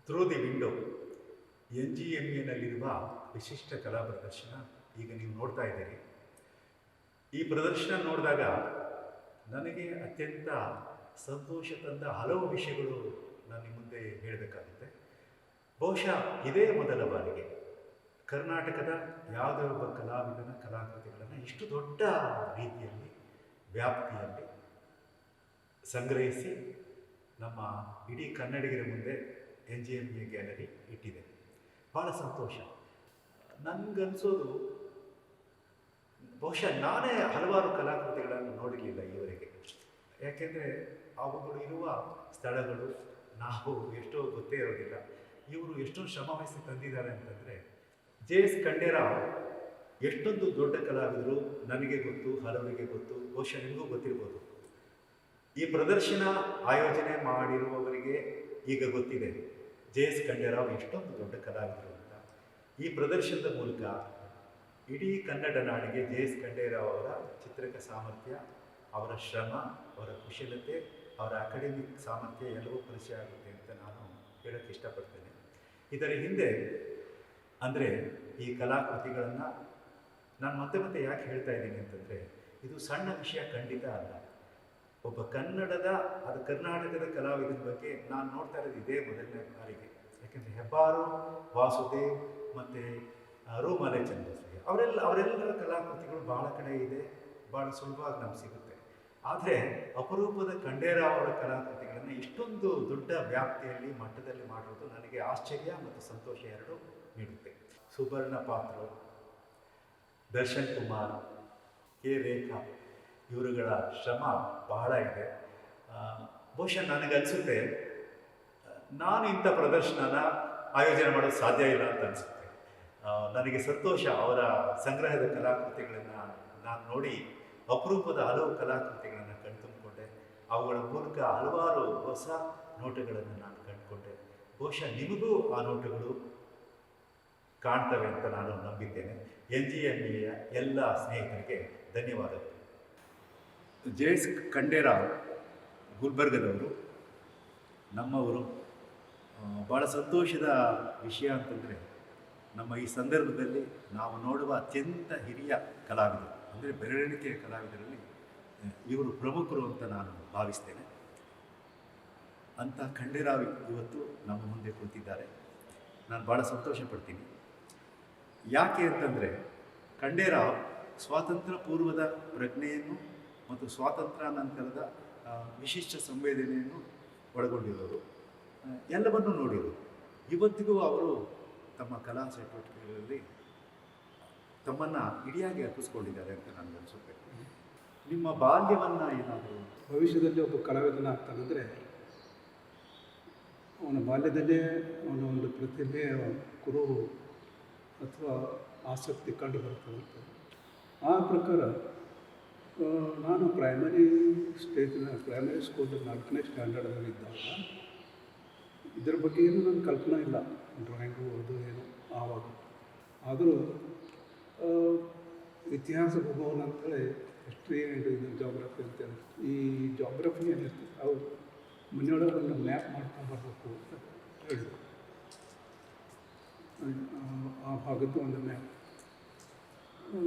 Through the window NGMAನಲ್ಲಿರುವ ವಿಶಿಷ್ಟ ಕಲಾ ಪ್ರದರ್ಶನ ಈಗ ನೀವು ನೋಡ್ತಾ ಇದ್ದೀರಿ. ಈ ಪ್ರದರ್ಶನ ನೋಡಿದಾಗ ನನಗೆ ಅತ್ಯಂತ ಸಂತೋಷ ತಂದ ಹಲವು ವಿಷಯಗಳು ನಾನು ನಿಮ್ಮ ಮುಂದೆ ಹೇಳಬೇಕಾಗುತ್ತೆ. ಬಹುಶಃ ಇದೇ ಮೊದಲ ಬಾರಿಗೆ ಕರ್ನಾಟಕದ ಯಾವುದೇ ಒಬ್ಬ ಕಲಾವಿದನ ಕಲಾಕೃತಿಗಳನ್ನು ಇಷ್ಟು ದೊಡ್ಡ ರೀತಿಯಲ್ಲಿ ವ್ಯಾಪ್ತಿಯಲ್ಲಿ ಸಂಗ್ರಹಿಸಿ ನಮ್ಮ ಇಡೀ ಕನ್ನಡಿಗರ ಮುಂದೆ NGMA ಗ್ಯಾಲರಿ ಇಟ್ಟಿದೆ. ಭಾಳ ಸಂತೋಷ. ನನಗನ್ಸೋದು ಬಹುಶಃ ನಾನೇ ಹಲವಾರು ಕಲಾಕೃತಿಗಳನ್ನು ನೋಡಿರಲಿಲ್ಲ ಈವರೆಗೆ. ಯಾಕೆಂದರೆ ಅವುಗಳು ಇರುವ ಸ್ಥಳಗಳು ನಾವು ಎಷ್ಟೋ ಗೊತ್ತೇ ಇರೋದಿಲ್ಲ. ಇವರು ಎಷ್ಟೊಂದು ಶ್ರಮ ವಹಿಸಿ ತಂದಿದ್ದಾರೆ ಅಂತಂದರೆ, JS ಖಂಡೇರಾವ್ ಎಷ್ಟೊಂದು ದೊಡ್ಡ ಕಲಾವಿದರು ನನಗೆ ಗೊತ್ತು, ಹಲವರಿಗೆ ಗೊತ್ತು, ಬಹುಶಃ ನಿಮಗೂ ಗೊತ್ತಿರ್ಬೋದು. ಈ ಪ್ರದರ್ಶನ ಆಯೋಜನೆ ಮಾಡಿರುವವರಿಗೆ ಈಗ ಗೊತ್ತಿದೆ JS ಖಂಡೇರಾವ್ ಎಷ್ಟೊಂದು ದೊಡ್ಡ ಕಲಾವಿದರು ಅಂತ. ಈ ಪ್ರದರ್ಶನದ ಮೂಲಕ ಇಡೀ ಕನ್ನಡ ನಾಡಿಗೆ JS ಖಂಡೇರಾವ್ ಅವರ ಚಿತ್ರಕ ಸಾಮರ್ಥ್ಯ, ಅವರ ಶ್ರಮ, ಅವರ ಕುಶಲತೆ, ಅವರ ಅಕಾಡೆಮಿಕ್ ಸಾಮರ್ಥ್ಯ ಎಲ್ಲವೂ ಪರಿಚಯ ಆಗುತ್ತೆ ಅಂತ ನಾನು ಹೇಳೋಕ್ಕೆ ಇಷ್ಟಪಡ್ತೇನೆ. ಇದರ ಹಿಂದೆ ಅಂದರೆ ಈ ಕಲಾಕೃತಿಗಳನ್ನು ನಾನು ಮತ್ತೆ ಮತ್ತೆ ಯಾಕೆ ಹೇಳ್ತಾ ಇದ್ದೀನಿ ಅಂತಂದರೆ, ಇದು ಸಣ್ಣ ವಿಷಯ ಖಂಡಿತ ಅಲ್ಲ. ಒಬ್ಬ ಕರ್ನಾಟಕದ ಕಲಾವಿದನ ಬಗ್ಗೆ ನಾನು ನೋಡ್ತಾ ಇರೋದು ಇದೇ ಮೊದಲನೇ ಬಾರಿಗೆ. ಯಾಕೆಂದರೆ ಹೆಬ್ಬಾರು, ವಾಸುದೇವ್ ಮತ್ತು ರೂಮಾಲೆ ಚಂದ್ರಶ್ರೀ ಅವರೆಲ್ಲರ ಕಲಾಕೃತಿಗಳು ಭಾಳ ಕಡೆ ಇದೆ, ಭಾಳ ಸುಲಭವಾಗಿ ನಮ್ಗೆ ಸಿಗುತ್ತೆ. ಆದರೆ ಅಪರೂಪದ ಖಂಡೇರಾವ್ ಅವರ ಕಲಾಕೃತಿಗಳನ್ನು ಇಷ್ಟೊಂದು ದೊಡ್ಡ ವ್ಯಾಪ್ತಿಯಲ್ಲಿ ಮಟ್ಟದಲ್ಲಿ ಮಾಡಿರೋದು ನನಗೆ ಆಶ್ಚರ್ಯ ಮತ್ತು ಸಂತೋಷ ಎರಡೂ ನೀಡುತ್ತೆ. ಸುಬರ್ಣ ಪಾತ್ರ, ದರ್ಶನ್ ಕುಮಾರ್, K. ರೇಖಾ ಇವರುಗಳ ಶ್ರಮ ಬಹಳ ಇದೆ. ಬಹುಶಃ ನನಗನ್ಸುತ್ತೆ ನಾನು ಇಂಥ ಪ್ರದರ್ಶನನ ಆಯೋಜನೆ ಮಾಡೋದು ಸಾಧ್ಯ ಇಲ್ಲ ಅಂತ ಅನಿಸುತ್ತೆ. ನನಗೆ ಸಂತೋಷ. ಅವರ ಸಂಗ್ರಹದ ಕಲಾಕೃತಿಗಳನ್ನು ನಾನು ನೋಡಿ ಅಪರೂಪದ ಹಲವು ಕಲಾಕೃತಿಗಳನ್ನು ಕಣ್ತುಂಬಿಕೊಂಡೆ. ಅವುಗಳ ಮೂಲಕ ಹಲವಾರು ಹೊಸ ನೋಟಗಳನ್ನು ನಾನು ಕಂಡುಕೊಂಡೆ. ಬಹುಶಃ ನಿಮಗೂ ಆ ನೋಟಗಳು ಕಾಣ್ತವೆ ಅಂತ ನಾನು ನಂಬಿದ್ದೇನೆ. NGMAಯ ಎಲ್ಲ ಸ್ನೇಹಿತರಿಗೆ ಧನ್ಯವಾದಗಳು. JS ಖಂಡೇರಾವ್ ಗುಲ್ಬರ್ಗದವರು, ನಮ್ಮವರು. ಭಾಳ ಸಂತೋಷದ ವಿಷಯ ಅಂತಂದರೆ, ನಮ್ಮ ಈ ಸಂದರ್ಭದಲ್ಲಿ ನಾವು ನೋಡುವ ಅತ್ಯಂತ ಹಿರಿಯ ಕಲಾವಿದರು ಅಂದರೆ ಬೆರಳೆಣಿಕೆಯ ಕಲಾವಿದರಲ್ಲಿ ಇವರು ಪ್ರಮುಖರು ಅಂತ ನಾನು ಭಾವಿಸ್ತೇನೆ. ಅಂಥ ಖಂಡೇರಾವ್ ಇವತ್ತು ನಮ್ಮ ಮುಂದೆ ಕುಳಿತಿದ್ದಾರೆ. ನಾನು ಭಾಳ ಸಂತೋಷ ಪಡ್ತೀನಿ. ಯಾಕೆ ಅಂತಂದರೆ, ಖಂಡೇರಾವ್ ಸ್ವಾತಂತ್ರ್ಯ ಪೂರ್ವದ ಪ್ರಜ್ಞೆಯನ್ನು ಮತ್ತು ಸ್ವಾತಂತ್ರ್ಯ ನಂತರದ ವಿಶಿಷ್ಟ ಸಂವೇದನೆಯನ್ನು ಒಳಗೊಂಡಿರೋರು, ಎಲ್ಲವನ್ನೂ ನೋಡಿರೋರು. ಇವತ್ತಿಗೂ ಅವರು ತಮ್ಮ ಕಲಾ ಚಟುವಟಿಕೆಗಳಲ್ಲಿ ತಮ್ಮನ್ನು ಇಡಿಯಾಗಿ ಅರ್ಪಿಸ್ಕೊಂಡಿದ್ದಾರೆ ಅಂತ ನನಗನ್ಸುತ್ತೆ. ನಿಮ್ಮ ಬಾಲ್ಯವನ್ನು ಏನಾದರೂ ಭವಿಷ್ಯದಲ್ಲಿ ಒಬ್ಬ ಕಲಾವಿದನ ಆಗ್ತಾನಂದರೆ ಅವನ ಬಾಲ್ಯದಲ್ಲೇ ಅವನ ಒಂದು ಪ್ರತಿಭೆ, ಕುರುಹು ಅಥವಾ ಆಸಕ್ತಿ ಕಂಡು ಬರ್ತದಂತೆ. ಆ ಪ್ರಕಾರ ನಾನು ಪ್ರೈಮರಿ ಸ್ಕೂಲ್ 4ನೇ ಸ್ಟ್ಯಾಂಡರ್ಡ್ನಲ್ಲಿ ಇದ್ದಾಗ ಇದ್ರ ಬಗ್ಗೆ ಏನೂ ನನ್ನ ಕಲ್ಪನೆ ಇಲ್ಲ, ಡ್ರಾಯಿಂಗು ಅದು ಏನು ಆವಾಗ. ಆದರೂ ಇತಿಹಾಸ ಭೂಗೋಳ ಅಂತೇಳಿ ಹಿಸ್ಟ್ರಿ ಆ್ಯಂಡ್ ಇದು ಜಾಗ್ರಫಿ ಅಂತೇಳಿ ಈ ಜಾಗ್ರಫಿ ಏನಿರ್ತದೆ ಅವು ಮನೆಯೊಳಗೆ ಒಂದು ಮ್ಯಾಪ್ ಮಾಡ್ಕೊಂಡು ಬರಬೇಕು ಅಂತ ಹೇಳಿದರು. ಆ ಭಾಗದ್ದು ಒಂದು ಮ್ಯಾಪ್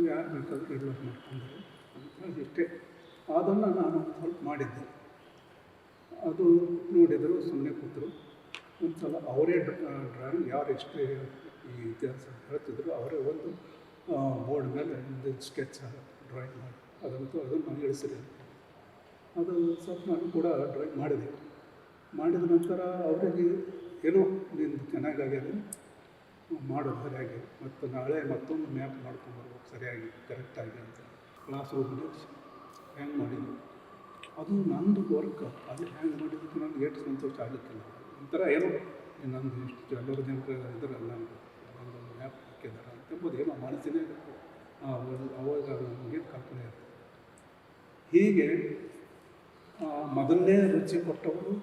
ಯಾರು ಬೇಕಾದ್ರೂ ಡೆವಲಪ್ ಮಾಡ್ಕೊಂಡ್ರೆ ಅಂತ ಇಷ್ಟೇ. ಅದನ್ನು ನಾನು ಸ್ವಲ್ಪ ಮಾಡಿದ್ದೆ. ಅದು ನೋಡಿದರು, ಸುಮ್ಮನೆ ಕೂತರು. ಒಂದು ಸಲ ಅವರೇ ಡ್ರಾಯಿಂಗ್ ಯಾರು ಎಷ್ಟು ಈ ಇತಿಹಾಸ ಹೇಳ್ತಿದ್ರು ಅವರೇ ಒಂದು ಬೋರ್ಡ್ ಮೇಲೆ ಒಂದು ಸ್ಕೆಚ್ ಡ್ರಾಯಿಂಗ್ ಮಾಡಿ ಅದನ್ನು ನಾನು ಇಳಿಸಿದೆ. ಅದು ಸ್ವಲ್ಪ ನಾನು ಕೂಡ ಡ್ರಾಯಿಂಗ್ ಮಾಡಿದ ನಂತರ ಅವರಿಗೆ ಏನೋ ನಿಂದು ಚೆನ್ನಾಗಾಗಿದೆ, ಮಾಡೋದು ಸರಿಯಾಗಿ, ಮತ್ತು ನಾಳೆ ಮತ್ತೊಂದು ಮ್ಯಾಪ್ ಮಾಡ್ಕೊಂಡ್ಬರ್ಬೇಕು ಸರಿಯಾಗಿ ಕರೆಕ್ಟಾಗಿ ಅಂತ ಕ್ಲಾಸ್ ರೂಮಲ್ಲಿ ಹ್ಯಾಂಗ್ ಮಾಡಿದ್ದು. ಅದು ನಂದು ವರ್ಕ್. ಅದು ಹ್ಯಾಂಗ್ ಮಾಡಿದ್ದಕ್ಕೆ ನನಗೆ ಎಷ್ಟು ಸಂತೋಷ ಆಗಲಿಕ್ಕಿಲ್ಲ. ಒಂಥರ ಏನೋ ನಂದು ಇಷ್ಟು ಎಲ್ಲರ ಜನರು ಇದ್ರಲ್ಲ, ನನಗೆ ಒಂದೊಂದು ಮ್ಯಾಪ್ ಹಾಕಿದ್ದಾರೆ ಅಂತಂಬೋದು ಏನೋ ಮನಸ್ಸಿನೇ ಇರುತ್ತೆ. ಅವಾಗ ಅದು ನಮಗೇನು ಕಲ್ಪನೆ ಇರುತ್ತೆ. ಹೀಗೆ ಮೊದಲನೇ ರುಚಿ ಕೊಟ್ಟವರು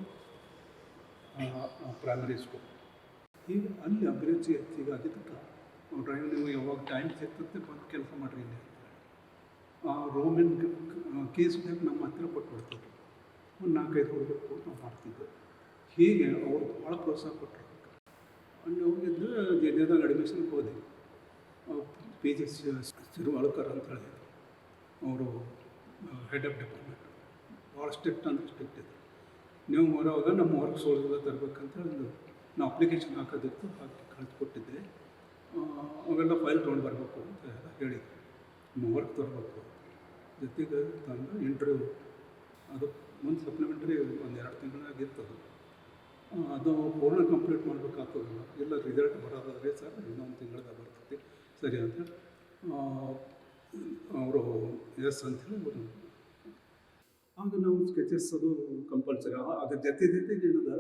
ಪ್ರೈಮರಿ ಸ್ಕೂಲ್. ಹೀಗೆ ಅಲ್ಲಿ ಅಭಿರುಚಿ ಹೆಚ್ಚಿಗೆ ಆಗಿದ್ದಕ್ಕೆ ಡ್ರಾಯಿಂಗ್ ನೀವು ಯಾವಾಗ ಟೈಮ್ ಸಿಗ್ತದೆ ಬಂದು ಕೆಲಸ ಮಾಡಿರಿ ಇಲ್ಲಿ. ರೋಮನ್ ಕೇಸ್ ನಮ್ಮ ಹತ್ತಿರ ಕೊಟ್ಬಿಡ್ತಿದ್ರು. ಒಂದು 4-5 ಹುಡುಗರು ಕೂಡ ನಾವು ಮಾಡ್ತಿದ್ದೆ. ಹೀಗೆ ಅವರು ಭಾಳ ಪ್ರೋತ್ಸಾಹ ಕೊಟ್ಟರು. ಅಲ್ಲಿ ಹೋಗಿದ್ದು ಜಯದೇವದಾಗ ಅಡ್ಮಿಷನ್ಗೆ ಹೋದೆ. ಪಿ ಜಿ ಶಿರ್ವಾಳ್ಕರ್ ಅಂತೇಳಿ ಅವರು ಹೆಡ್ ಆಫ್ ಡಿಪಾರ್ಟ್ಮೆಂಟ್, ಭಾಳ ಸ್ಟ್ರಿಕ್ಟ್ ಅಂದರೆ ಸ್ಟ್ರಿಕ್ಟ್ ಇದೆ. ನೀವು ಬರೋವಾಗ ನಮ್ಮ ವರ್ಕ್ಸ್ ಒಳಗೆಲ್ಲ ತರಬೇಕಂತ ಒಂದು ನಾವು ಅಪ್ಲಿಕೇಶನ್ ಹಾಕೋದಿತ್ತು, ಹಾಕಿ ಕಳಿಸ್ಕೊಟ್ಟಿದ್ದೆ. ಅವೆಲ್ಲ ಫೈಲ್ ತೊಗೊಂಡು ಬರಬೇಕು ಅಂತ ಎಲ್ಲ ಹೇಳಿದ್ರು. ನಿಮ್ಮ ವರ್ಕ್ ತರಬೇಕು ಜೊತೆಗೆ ತಂದು ಇಂಟರ್ವ್ಯೂ, ಅದು ಮುಂದೆ ಸಪ್ಲಿಮೆಂಟ್ರಿ ಒಂದು 2 ತಿಂಗಳಾಗಿರ್ತದೆ. ಅದು ಪೂರ್ಣ ಕಂಪ್ಲೀಟ್ ಮಾಡಬೇಕಾಗ್ತದಲ್ಲ, ಇಲ್ಲ ರಿಸಲ್ಟ್ ಬರೋದಾದರೆ ಸರ್ ಇನ್ನೊಂದು ತಿಂಗಳದಾಗ ಬರ್ತೈತಿ ಸರಿ ಅಂತ ಅವರು ಎಸ್ ಅಂಥೇಳಿ ಅವರು. ಆಗ ನಾವು ಸ್ಕೆಚಸ್ ಅದು ಕಂಪಲ್ಸರಿ. ಅದ್ರ ಜೊತೆಗೆ ಏನದ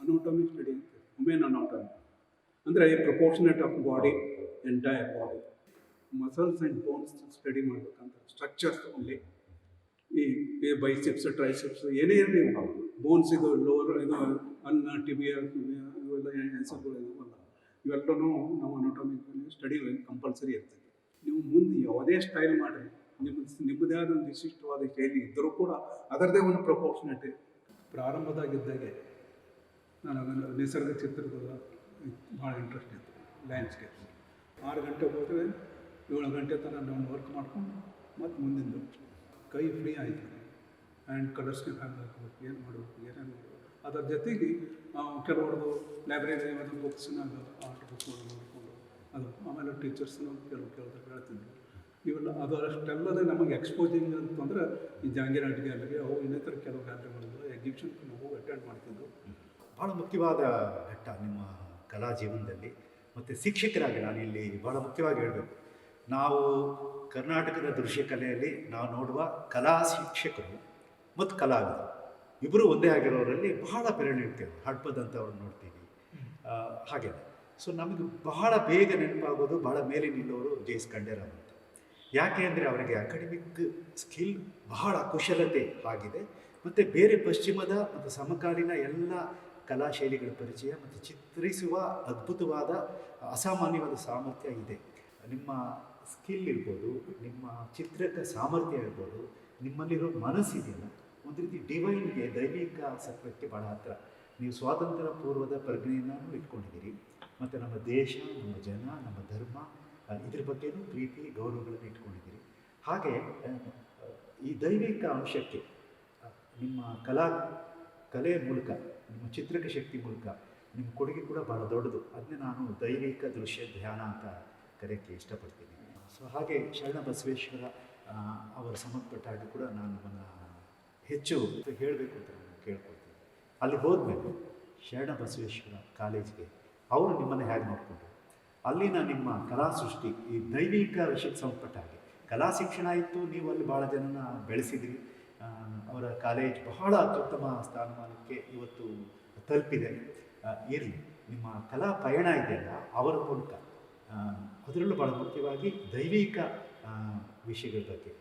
ಅನಾಟಮಿ ಸ್ಟಡಿ, ವುಮೆನ್ ಅನಾಟಮಿ ಅಂದರೆ proportionate of body, entire body, muscles and bones study ಮಾಡ್ಬೇಕಂತ. ಸ್ಟ್ರಕ್ಚರ್ಸ್ ಓನ್ಲಿ, ಈ ಬೈಸೆಪ್ಸ್ ಟ್ರೈಸೆಪ್ಸ್ ಏನೇ ಇರಲಿ, ಬೋನ್ಸ್ ಇದು ಲೋವರ್ ಇದು ಅನ್ನ ಟಿಬಿಯಾ ಇವೆಲ್ಲ ಹೆಸರುಗಳು ಇವೆಲ್ಲ ಇವೆಲ್ಲನೂ ನಾವು ಅನಾಟಮಿ ಸ್ಟಡಿ ಕಂಪಲ್ಸರಿ ಇರ್ತದೆ. ನೀವು ಮುಂದೆ ಯಾವುದೇ ಸ್ಟೈಲ್ ಮಾಡಿರಿ, ನಿಮ್ಮದೇ ಆದ ಒಂದು ವಿಶಿಷ್ಟವಾದ ಶೈಲಿ ಇದ್ದರೂ ಕೂಡ ಅದರದೇ ಒಂದು ಪ್ರಪೋರ್ಷನೇಟ್. ಪ್ರಾರಂಭದಾಗಿದ್ದಾಗೆ ನನಗೆ ನಿಸರ್ಗ ಚಿತ್ರದ ಭಾಳ ಇಂಟ್ರೆಸ್ಟ್ ಇತ್ತು. ಲ್ಯಾಂಡ್ಸ್ಕೇಪ್ 6 ಗಂಟೆ ಹೋದರೆ 7 ಗಂಟೆ ತನಕ ನಾನು ವರ್ಕ್ ಮಾಡ್ಕೊಂಡು ಮತ್ತು ಮುಂದಿಂದು ಕೈ ಫ್ರೀ ಆಯಿತು. ಆ್ಯಂಡ್ ಕಲರ್ಸ್ಗೆ ಹಾಕಬೇಕು, ಏನು ಮಾಡಬೇಕು, ಏನೇನು ಮಾಡಬೇಕು. ಅದರ ಜೊತೆಗೆ ಕೆಲವ್ರದ್ದು ಲೈಬ್ರರಿ ಅದು ಬುಕ್ಸ್ನಾಗ ಆರ್ಟ್ ಬುಕ್ ನೋಡಿಕೊಂಡು ಅದು, ಆಮೇಲೆ ಟೀಚರ್ಸ್ನ ಕೇಳಿದ್ರೆ ಹೇಳ್ತಿದ್ರು. ಇವೆಲ್ಲ ಅದರಷ್ಟೆಲ್ಲದೇ ನಮಗೆ ಎಕ್ಸ್ಪೋಜಿಂಗ್ ಅಂತಂದ್ರೆ ಈ ಜಹಾಂಗೀರ್ ಗ್ಯಾಲರಿ ಅವು ಇನ್ನಿತರ ಕೆಲವು ಗ್ಯಾಲರಿಗಳಿಂದ ಎಕ್ಸಿಬಿಷನ್ಗೆ ನಾವು ಅಟೆಂಡ್ ಮಾಡ್ತಿದ್ವು. ಭಾಳ ಮುಖ್ಯವಾದ ಘಟ್ಟ ನಿಮ್ಮ ಕಲಾ ಜೀವನದಲ್ಲಿ. ಮತ್ತು ಶಿಕ್ಷಕರಾಗಿ ನಾನಿಲ್ಲಿ ಭಾಳ ಮುಖ್ಯವಾಗಿ ಹೇಳಬೇಕು, ನಾವು ಕರ್ನಾಟಕದ ದೃಶ್ಯ ಕಲೆಯಲ್ಲಿ ನಾವು ನೋಡುವ ಕಲಾ ಶಿಕ್ಷಕರು ಮತ್ತು ಕಲಾವಿದರು ಇಬ್ಬರು ಒಂದೇ ಆಗಿರೋರಲ್ಲಿ ಬಹಳ ಪರಿಣಿತರು. ಹಡ್ಪದಂಥವ್ರು ನೋಡ್ತೀವಿ ಹಾಗೆ. ಸೊ ನಮಗೆ ಬಹಳ ಬೇಗ ನೆನಪಾಗೋದು ಭಾಳ ಮೇಲೆ ನಿಲ್ಲೋರು ಜೆ.ಎಸ್. ಖಂಡೇರಾವ್ ಅಂತ. ಯಾಕೆ ಅಂದರೆ ಅವರಿಗೆ ಅಕಾಡೆಮಿಕ್ ಸ್ಕಿಲ್ ಬಹಳ ಕುಶಲತೆ ಆಗಿದೆ, ಮತ್ತು ಬೇರೆ ಪಶ್ಚಿಮದ ಮತ್ತು ಸಮಕಾಲೀನ ಎಲ್ಲ ಕಲಾ ಶೈಲಿಗಳ ಪರಿಚಯ ಮತ್ತು ಚಿತ್ರಿಸುವ ಅದ್ಭುತವಾದ ಅಸಾಮಾನ್ಯವಾದ ಸಾಮರ್ಥ್ಯ ಇದೆ. ನಿಮ್ಮ ಸ್ಕಿಲ್ ಇರ್ಬೋದು, ನಿಮ್ಮ ಚಿತ್ರದ ಸಾಮರ್ಥ್ಯ ಇರ್ಬೋದು, ನಿಮ್ಮಲ್ಲಿರೋ ಮನಸ್ಸಿದೆಯಲ್ಲ, ಒಂದು ರೀತಿ ಡಿವೈನ್ಗೆ, ದೈವಿಕ ಸತ್ವಕ್ಕೆ ಭಾಳ ಹತ್ತಿರ. ನೀವು ಸ್ವಾತಂತ್ರ್ಯ ಪೂರ್ವದ ಪ್ರಜ್ಞೆಯನ್ನು ಇಟ್ಕೊಂಡಿದ್ದೀರಿ, ಮತ್ತು ನಮ್ಮ ದೇಶ, ನಮ್ಮ ಜನ, ನಮ್ಮ ಧರ್ಮ ಇದ್ರ ಬಗ್ಗೆನೂ ಪ್ರೀತಿ ಗೌರವಗಳನ್ನು ಇಟ್ಕೊಂಡಿದ್ದೀರಿ. ಹಾಗೆ ಈ ದೈವಿಕ ಅಂಶಕ್ಕೆ ನಿಮ್ಮ ಕಲೆಯ ಮೂಲಕ, ನಿಮ್ಮ ಚಿತ್ರಕ ಶಕ್ತಿ ಮೂಲಕ ನಿಮ್ಮ ಕೊಡುಗೆ ಕೂಡ ಭಾಳ ದೊಡ್ಡದು. ಅದನ್ನೇ ನಾನು ದೈವಿಕ ದೃಶ್ಯ ಧ್ಯಾನ ಅಂತ ಕರೆಯೋಕ್ಕೆ ಇಷ್ಟಪಡ್ತೀನಿ. ಸೊ ಹಾಗೆ ಶರಣ ಬಸವೇಶ್ವರ ಅವರ ಸಂಬಂಧಪಟ್ಟ ಹಾಗೆ ಕೂಡ ನಾನು ನಮ್ಮನ್ನು ಹೆಚ್ಚು ಹೇಳಬೇಕು ಅಂತ ನಾನು ಕೇಳ್ಕೊಳ್ತೀನಿ. ಅಲ್ಲಿ ಹೋದ್ಮೇಲೆ ಶರಣ ಬಸವೇಶ್ವರ ಕಾಲೇಜಿಗೆ ಅವರು ನಿಮ್ಮನ್ನು ಹೇಗೆ ನೋಡಿಕೊಂಡ್ರು, ಅಲ್ಲಿನ ನಿಮ್ಮ ಕಲಾ ಸೃಷ್ಟಿ, ಈ ದೈವಿಕ ವಿಷಯಕ್ಕೆ ಸಂಬಂಧಪಟ್ಟ ಹಾಗೆ ಕಲಾ ಶಿಕ್ಷಣ ಇತ್ತು, ನೀವು ಅಲ್ಲಿ ಭಾಳ ಜನನ ಬೆಳೆಸಿದ್ರಿ. ಅವರ ಕಾಲೇಜ್ ಬಹಳ ಅತ್ಯುತ್ತಮ ಸ್ಥಾನಮಾನಕ್ಕೆ ಇವತ್ತು ತಲುಪಿದೆ. ಇರಲಿ, ನಿಮ್ಮ ಕಲಾ ಪಯಣ ಇದೆಯಲ್ಲ ಅವರ ಮೂಲಕ, ಅದರಲ್ಲೂ ಭಾಳ ಮುಖ್ಯವಾಗಿ ದೈವಿಕ ವಿಷಯಗಳ ಬಗ್ಗೆ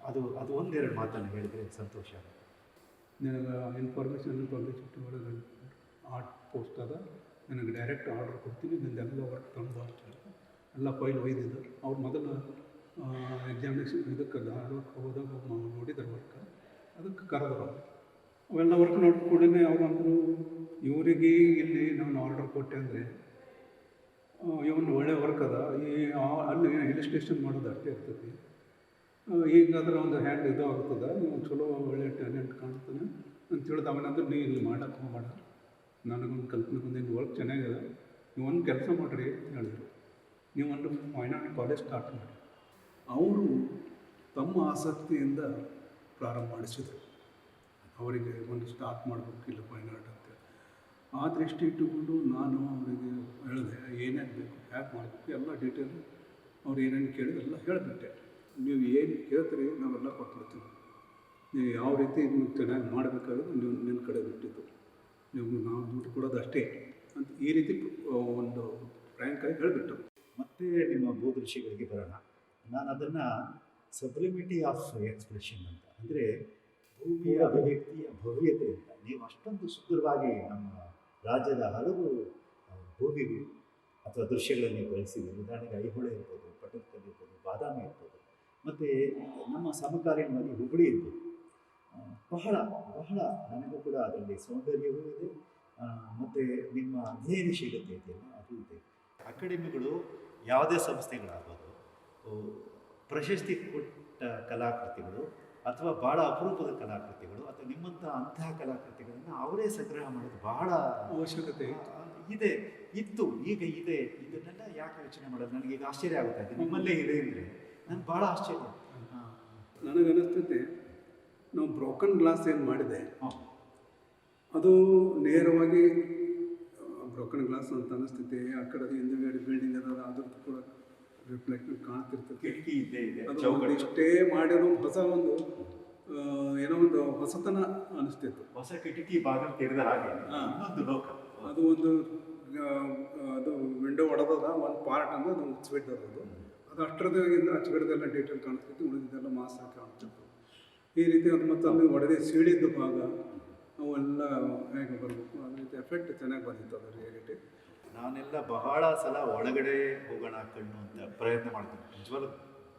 ಅದು ಒಂದೆರಡು ಮಾತನ್ನು ಹೇಳಿದರೆ ಸಂತೋಷ ಆಗುತ್ತೆ. ನನಗೆ ಇನ್ಫಾರ್ಮೇಷನ್ ಪಬ್ಲಿಸಿಟಿ ಒಳಗೆ ಆರ್ಟ್ ಪೋಸ್ಟ್ ಅದ, ನನಗೆ ಡೈರೆಕ್ಟ್ ಆರ್ಡರ್ ಕೊಡ್ತೀನಿ, ನಿಂದೆಲ್ಲ ವರ್ಕ್ ತಂದು ಅಂತ ಹೇಳಿ ಎಲ್ಲ ಫೈಲ್ ಒಯ್ದಿದ್ದು. ಅವ್ರು ಮೊದಲು ಎಕ್ಸಾಮಿನೇಷನ್ ಇದಕ್ಕೆ ಧಾರವಾಡಕ್ಕೆ ಹೋದಾಗ ನೋಡಿದ್ರು ವರ್ಕ್, ಅದಕ್ಕೆ ಕರೆದ್ರು. ಅವೆಲ್ಲ ವರ್ಕ್ ನೋಡಿದ ಕೂಡಲೇ ಅವ್ರು ಅಂದರು, ಇವರಿಗೆ ಇಲ್ಲಿ ನಾನು ಆರ್ಡರ್ ಕೊಟ್ಟೆ ಅಂದರೆ ಇವನು ಒಳ್ಳೆ ವರ್ಕ್ ಅದ, ಅಲ್ಲಿ ಇಲಿಸ್ಟ್ರೇಷನ್ ಮಾಡೋದು ಅಷ್ಟೇ ಇರ್ತೈತಿ, ಈಗಾದ್ರೆ ಒಂದು ಹ್ಯಾಂಡ್ ಇದು ಆಗ್ತದೆ, ನೀವು ಚಲೋ ಒಳ್ಳೆ ಟ್ಯಾಲೆಂಟ್ ಕಾಣ್ತಾನೆ ಅಂತ ಹೇಳಿದ. ಅವನಂದ್ರೆ ನೀವು ಇಲ್ಲಿ ಮಾಡೋಕ್ಕೆ ಹೋಗಬೇಡ, ನನಗೊಂದು ಕಲ್ಪನೆ ಬಂದು ವರ್ಕ್ ಚೆನ್ನಾಗಿದೆ, ನೀವು ಒಂದು ಕೆಲಸ ಮಾಡಿರಿ ಅಂತ ಹೇಳಿದ್ರು. ನೀವು ಒಂದು ಫೈನಾಟ್ ಕಾಲೇಜ್ ಸ್ಟಾರ್ಟ್ ಮಾಡಿ. ಅವರು ತಮ್ಮ ಆಸಕ್ತಿಯಿಂದ ಪ್ರಾರಂಭ ಮಾಡಿಸಿದರು. ಅವರಿಗೆ ಒಂದು ಸ್ಟಾರ್ಟ್ ಮಾಡಬೇಕು ಇಲ್ಲ ಫೈನಾಟ್ ಅಂತೇಳಿ. ಆ ದೃಷ್ಟಿ ಇಟ್ಟುಕೊಂಡು ನಾನು ಅವರಿಗೆ ಹೇಳಿದೆ, ಏನೇನು ಬೇಕು, ಹ್ಯಾಕ್ ಮಾಡಬೇಕು, ಎಲ್ಲ ಡೀಟೇಲ್ ಅವ್ರು ಏನೇನು ಕೇಳಿದ್ರು ಎಲ್ಲ ಹೇಳಿಬಿಟ್ಟೆ. ನೀವು ಏನು ಕೇಳ್ತೀರಿ ನಾವೆಲ್ಲ ಕೊಟ್ಬಿಡ್ತೀವಿ, ನೀವು ಯಾವ ರೀತಿ ನೀವು ಚೆನ್ನಾಗಿ ಮಾಡಬೇಕಾದ್ರೆ ನೀವು ನಿನ್ನ ಕಡೆ ಬಿಟ್ಟಿದ್ದು, ನೀವು ನಾವು ದುಡ್ಡು ಕೊಡೋದು ಅಷ್ಟೇ ಅಂತ ಈ ರೀತಿ ಒಂದು ಫ್ರ್ಯಾಂಕಾಗಿ ಹೇಳಿಬಿಟ್ಟು. ಮತ್ತು ನಿಮ್ಮ ಭೂದೃಶ್ಯಗಳಿಗೆ ಬರೋಣ. ನಾನು ಅದನ್ನು ಸಬ್ಲಿಮಿಟಿ ಆಫ್ ಎಕ್ಸ್ಪ್ರೆಷನ್ ಅಂತ, ಅಂದರೆ ಭೂಮಿಯ ಅಭಿವ್ಯಕ್ತಿಯ ಭವ್ಯತೆ ಅಂತ. ನೀವು ಅಷ್ಟೊಂದು ಸುಂದರವಾಗಿ ನಮ್ಮ ರಾಜ್ಯದ ಹಲವು ಭೂಮಿ ಅಥವಾ ದೃಶ್ಯಗಳನ್ನು ಬಳಸಿದ್ದೀವಿ. ಉದಾಹರಣೆಗೆ ಐಹೊಳೆ ಇರ್ಬೋದು, ಪಟ್ಟದಕಲ್ಲು ಇರ್ಬೋದು, ಬಾದಾಮಿ ಇರ್ಬೋದು, ಮತ್ತು ನಮ್ಮ ಸಮಕಾಲೀನವಾಗಿ ಹುಬ್ಬಳ್ಳಿ ಇರ್ಬೋದು. ಬಹಳ ಬಹಳ ನನಗೂ ಕೂಡ ಅದರಲ್ಲಿ ಸೌಂದರ್ಯವೂ ಇದೆ, ಮತ್ತು ನಿಮ್ಮ ಅಧ್ಯಯನಶೀಲತೆ ಇದೆಯಲ್ಲ ಅದು ಇದೆ. ಅಕಾಡೆಮಿಗಳು ಯಾವುದೇ ಸಂಸ್ಥೆಗಳಾಗೋದು ಪ್ರಶಸ್ತಿ ಕೊಟ್ಟ ಕಲಾಕೃತಿಗಳು ಅಥವಾ ಭಾಳ ಅಪರೂಪದ ಕಲಾಕೃತಿಗಳು ಅಥವಾ ನಿಮ್ಮಂಥ ಅಂತಹ ಕಲಾಕೃತಿಗಳನ್ನು ಅವರೇ ಸಂಗ್ರಹ ಮಾಡೋದು ಬಹಳ ಅವಶ್ಯಕತೆ ಇದೆ, ಇತ್ತು, ಈಗ ಇದೆ. ಇದನ್ನೆಲ್ಲ ಯಾಕೆ ಯೋಚನೆ ಮಾಡೋದು? ನನಗೀಗ ಆಶ್ಚರ್ಯ ಆಗುತ್ತೆ, ಅದು ನಿಮ್ಮಲ್ಲೇ ಇದೆ ಅಂದರೆ ನನಗೆ ಭಾಳ ಆಶ್ಚರ್ಯ. ನನಗನ್ನಿಸ್ತೈತೆ ನಾವು ಬ್ರೋಕನ್ ಗ್ಲಾಸ್ ಏನು ಮಾಡಿದೆ ಹಾಂ, ಅದು ನೇರವಾಗಿ ಬ್ರೋಕನ್ ಗ್ಲಾಸ್ ಅಂತ ಅನಿಸ್ತೈತೆ. ಆ ಕಡೆ ಹಿಂದುಗಡೆ ಬಿಲ್ಡಿಂಗ್ ಅದ, ಅದ್ರದ್ದು ಕೂಡ ರಿಫ್ಲೆಕ್ಟ್ ಕಾಣ್ತಿರ್ತದೆ. ಕಿಟಕಿ ಇದ್ದೇ ಇದೆ, ಅದು ಚೌಕಟ್ಟು. ಇಷ್ಟೇ ಮಾಡಿರೋ ಹೊಸ ಒಂದು ಏನೋ ಒಂದು ಹೊಸತನ ಅನಿಸ್ತಿತ್ತು. ಹೊಸ ಕಿಟಕಿ ಬಾಗಿಲು ತೆರೆದ ಹಾಗೆ ಇನ್ನೊಂದು ಲೋಕ. ಅದು ಒಂದು ಅದು ವಿಂಡೋ ಹೊಡೆದದ ಒಂದು ಪಾರ್ಟ್ ಅಂದ್ರೆ ಅದು ಮುಚ್ಚಿಬಿಟ್ಟದ. ಅದು ಅಷ್ಟರದಾಗಿಂದ ಅಚ್ಚಗಡದೆಲ್ಲ ಡೀಟೇಲ್ ಕಾಣಿಸ್ತಿತ್ತು, ಉಳಿದಿದ್ದೆಲ್ಲ ಮಾಸ್ ಹಾಕಿ ಕಾಣಿಸ್ತಿತ್ತು. ಈ ರೀತಿ ಅದು ಮತ್ತು ಅಲ್ಲಿ ಹೊಡೆದೇ ಸೀಳಿದ್ದು ಭಾಗ ಅವೆಲ್ಲ ಹೇಗೆ ಬರಬೇಕು ಅದ್ರ ರೀತಿ ಎಫೆಕ್ಟ್ ಚೆನ್ನಾಗಿ ಬಂದಿತ್ತು ಅದು ರಿಯಾಲಿಟಿ. ನಾನೆಲ್ಲ ಬಹಳ ಸಲ ಒಳಗಡೆ ಹೋಗೋಣ ಕಣ್ಣು ಅಂತ ಪ್ರಯತ್ನ ಮಾಡ್ತೀನಿ, ನಿಜವಾಗ್ಲೂ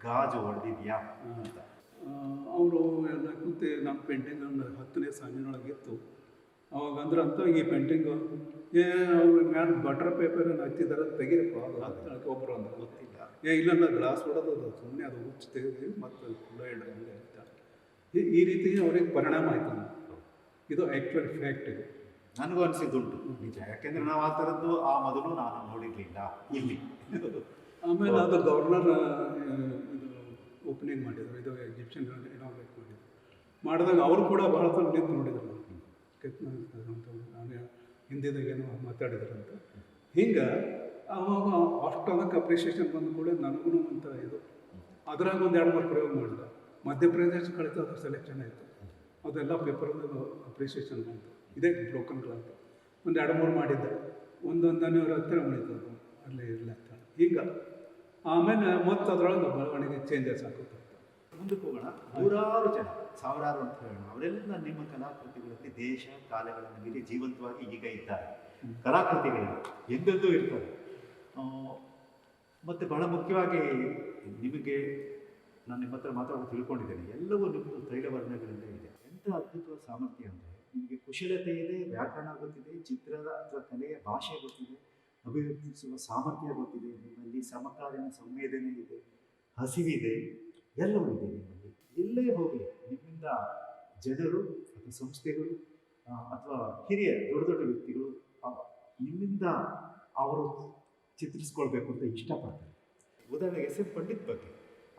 ಗಾಜು ಹೊಡೆದಿದ್ಯಾ ಅಂತ. ಅವರು ಎಲ್ಲ ಕೂತೆ ನಮ್ಮ ಪೇಂಟಿಂಗ್ 10ನೇ ಸಾಲಿನೊಳಗಿತ್ತು ಅವಾಗ. ಅಂದ್ರೆ ಅಂತ ಈ ಪೇಂಟಿಂಗು ಅವ್ರ ಮ್ಯಾಲೆ ಬಟರ್ ಪೇಪರನ್ನು ಹಚ್ಚಿದಾರೆ, ತೆಗೀರಪ್ಪ ಅದು ಒಬ್ಬರು ಅಂದ್ರೆ ಗೊತ್ತಿಲ್ಲ. ಇಲ್ಲೆಲ್ಲ ಗ್ಲಾಸ್ ಹೊಡೆದದು ಸುಮ್ಮನೆ ಅದು ಹುಚ್ಚು ತೆಗೆದು ಮತ್ತು ಫುಲ್ಲ ಇಡ್ರಿ ಹಂಗೆ ಅಂತ. ಈ ರೀತಿ ಅವ್ರಿಗೆ ಪರಿಣಾಮ ಆಯ್ತು. ಇದು ಆ್ಯಕ್ಚುಯಲ್ ಫ್ಯಾಕ್ಟ್ ಇದು. ನನಗೂ ಅನಿಸಿದ್ದುಂಟು ನಿಜ, ಯಾಕೆಂದರೆ ನಾವು ಆ ಥರದ್ದು ಆ ಮೊದಲು ನಾನು ನೋಡಿರಲಿಲ್ಲ ಇಲ್ಲಿ. ಆಮೇಲೆ ಅದು ಗವರ್ನರ್ ಇದು ಓಪನಿಂಗ್ ಮಾಡಿದರು, ಇದು ಎಕ್ಸಿಬಿಷನ್ ಇನಾಗ್ರೇಟ್ ಮಾಡಿದ್ರು. ಮಾಡಿದಾಗ ಅವರು ಕೂಡ ಭಾಳ ಸಲ ನಿಂತು ನೋಡಿದ್ರು ಅಂತ, ನಾನು ಹಿಂದಿದಾಗ ಏನೋ ಮಾತಾಡಿದ್ರಂತ. ಹಿಂಗೆ ಆವಾಗ ಅಷ್ಟು ಅದಕ್ಕೆ ಅಪ್ರಿಷಿಯೇಷನ್ ಬಂದ ಕೂಡ ನನಗೂ ಅಂತ ಇದು ಅದ್ರಾಗ ಒಂದು 2-3 ಪ್ರಯೋಗ ಮಾಡಿದೆ. ಮಧ್ಯಪ್ರದೇಶ ಕಳಿತ ಅದ್ರ ಸೆಲೆಕ್ಷನ್ ಆಯಿತು, ಅದೆಲ್ಲ ಪೇಪರ್ದು ಅಪ್ರಿಷಿಯೇಷನ್ ಬಂತು. ಇದೇ ಬ್ರೋಕನ್ ಗ್ಲಾಸ್ ಒಂದು 2-3 ಮಾಡಿದ್ದೆ. ಒಂದೊಂದನೇ ಅವ್ರ ಹತ್ತಿರ ಉಳಿತದ್ದು ಅಲ್ಲಿ ಇರಲಿ ಅಂತ. ಈಗ ಆಮೇಲೆ ಮತ್ತು ಅದರೊಳಗೆ ಬೆಳವಣಿಗೆ ಚೇಂಜಸ್ ಆಗುತ್ತೆ. ಮುಂದಕ್ಕೆ ಹೋಗೋಣ. ನೂರಾರು ಜನ, ಸಾವಿರಾರು ಅಂತ ಹೇಳೋಣ, ಅವರೆಲ್ಲ ನಿಮ್ಮ ಕಲಾಕೃತಿಗಳಲ್ಲಿ ದೇಶ ಕಾಲಗಳನ್ನು ಮೀರಿ ಜೀವಂತವಾಗಿ ಈಗ ಇದ್ದಾರೆ. ಕಲಾಕೃತಿಗಳು ಎಂದೆಂದೂ ಇರ್ತಾರೆ. ಮತ್ತು ಬಹಳ ಮುಖ್ಯವಾಗಿ ನಿಮಗೆ ನಾನು ನಿಮ್ಮ ಹತ್ರ ಮಾತಾಡೋದು ತಿಳ್ಕೊಂಡಿದ್ದೇನೆ, ಎಲ್ಲವೂ ನಿಮ್ಮದು ತೈಲವರ್ಣಗಳಲ್ಲೇ ಇದೆ. ಎಂಥ ಅದ್ಭುತವಾದ ಸಾಮರ್ಥ್ಯ ಅಂದರೆ ನಿಮಗೆ ಕುಶಲತೆ ಇದೆ, ವ್ಯಾಕರಣ ಗೊತ್ತಿದೆ, ಚಿತ್ರದ ಅಥವಾ ಕಲೆಯ ಭಾಷೆ ಗೊತ್ತಿದೆ, ಅಭಿವ್ಯಕ್ತಿಸುವ ಸಾಮರ್ಥ್ಯ ಗೊತ್ತಿದೆ, ನಿಮ್ಮಲ್ಲಿ ಸಮಕಾಲೀನ ಸಂವೇದನೆ ಇದೆ, ಹಸಿವಿದೆ, ಎಲ್ಲವೂ ಇದೆ ನಿಮ್ಮಲ್ಲಿ. ಎಲ್ಲೇ ಹೋಗಲಿ ನಿಮ್ಮಿಂದ ಜನರು ಅಥವಾ ಸಂಸ್ಥೆಗಳು ಅಥವಾ ಹಿರಿಯ ದೊಡ್ಡ ದೊಡ್ಡ ವ್ಯಕ್ತಿಗಳು ನಿಮ್ಮಿಂದ ಅವರು ಚಿತ್ರಿಸ್ಕೊಳ್ಬೇಕು ಅಂತ ಇಷ್ಟಪಡ್ತಾರೆ. ಉದಾಹರಣೆಗೆ ಎಸ್ ಎಂ ಪಂಡಿತ್ ಬಗ್ಗೆ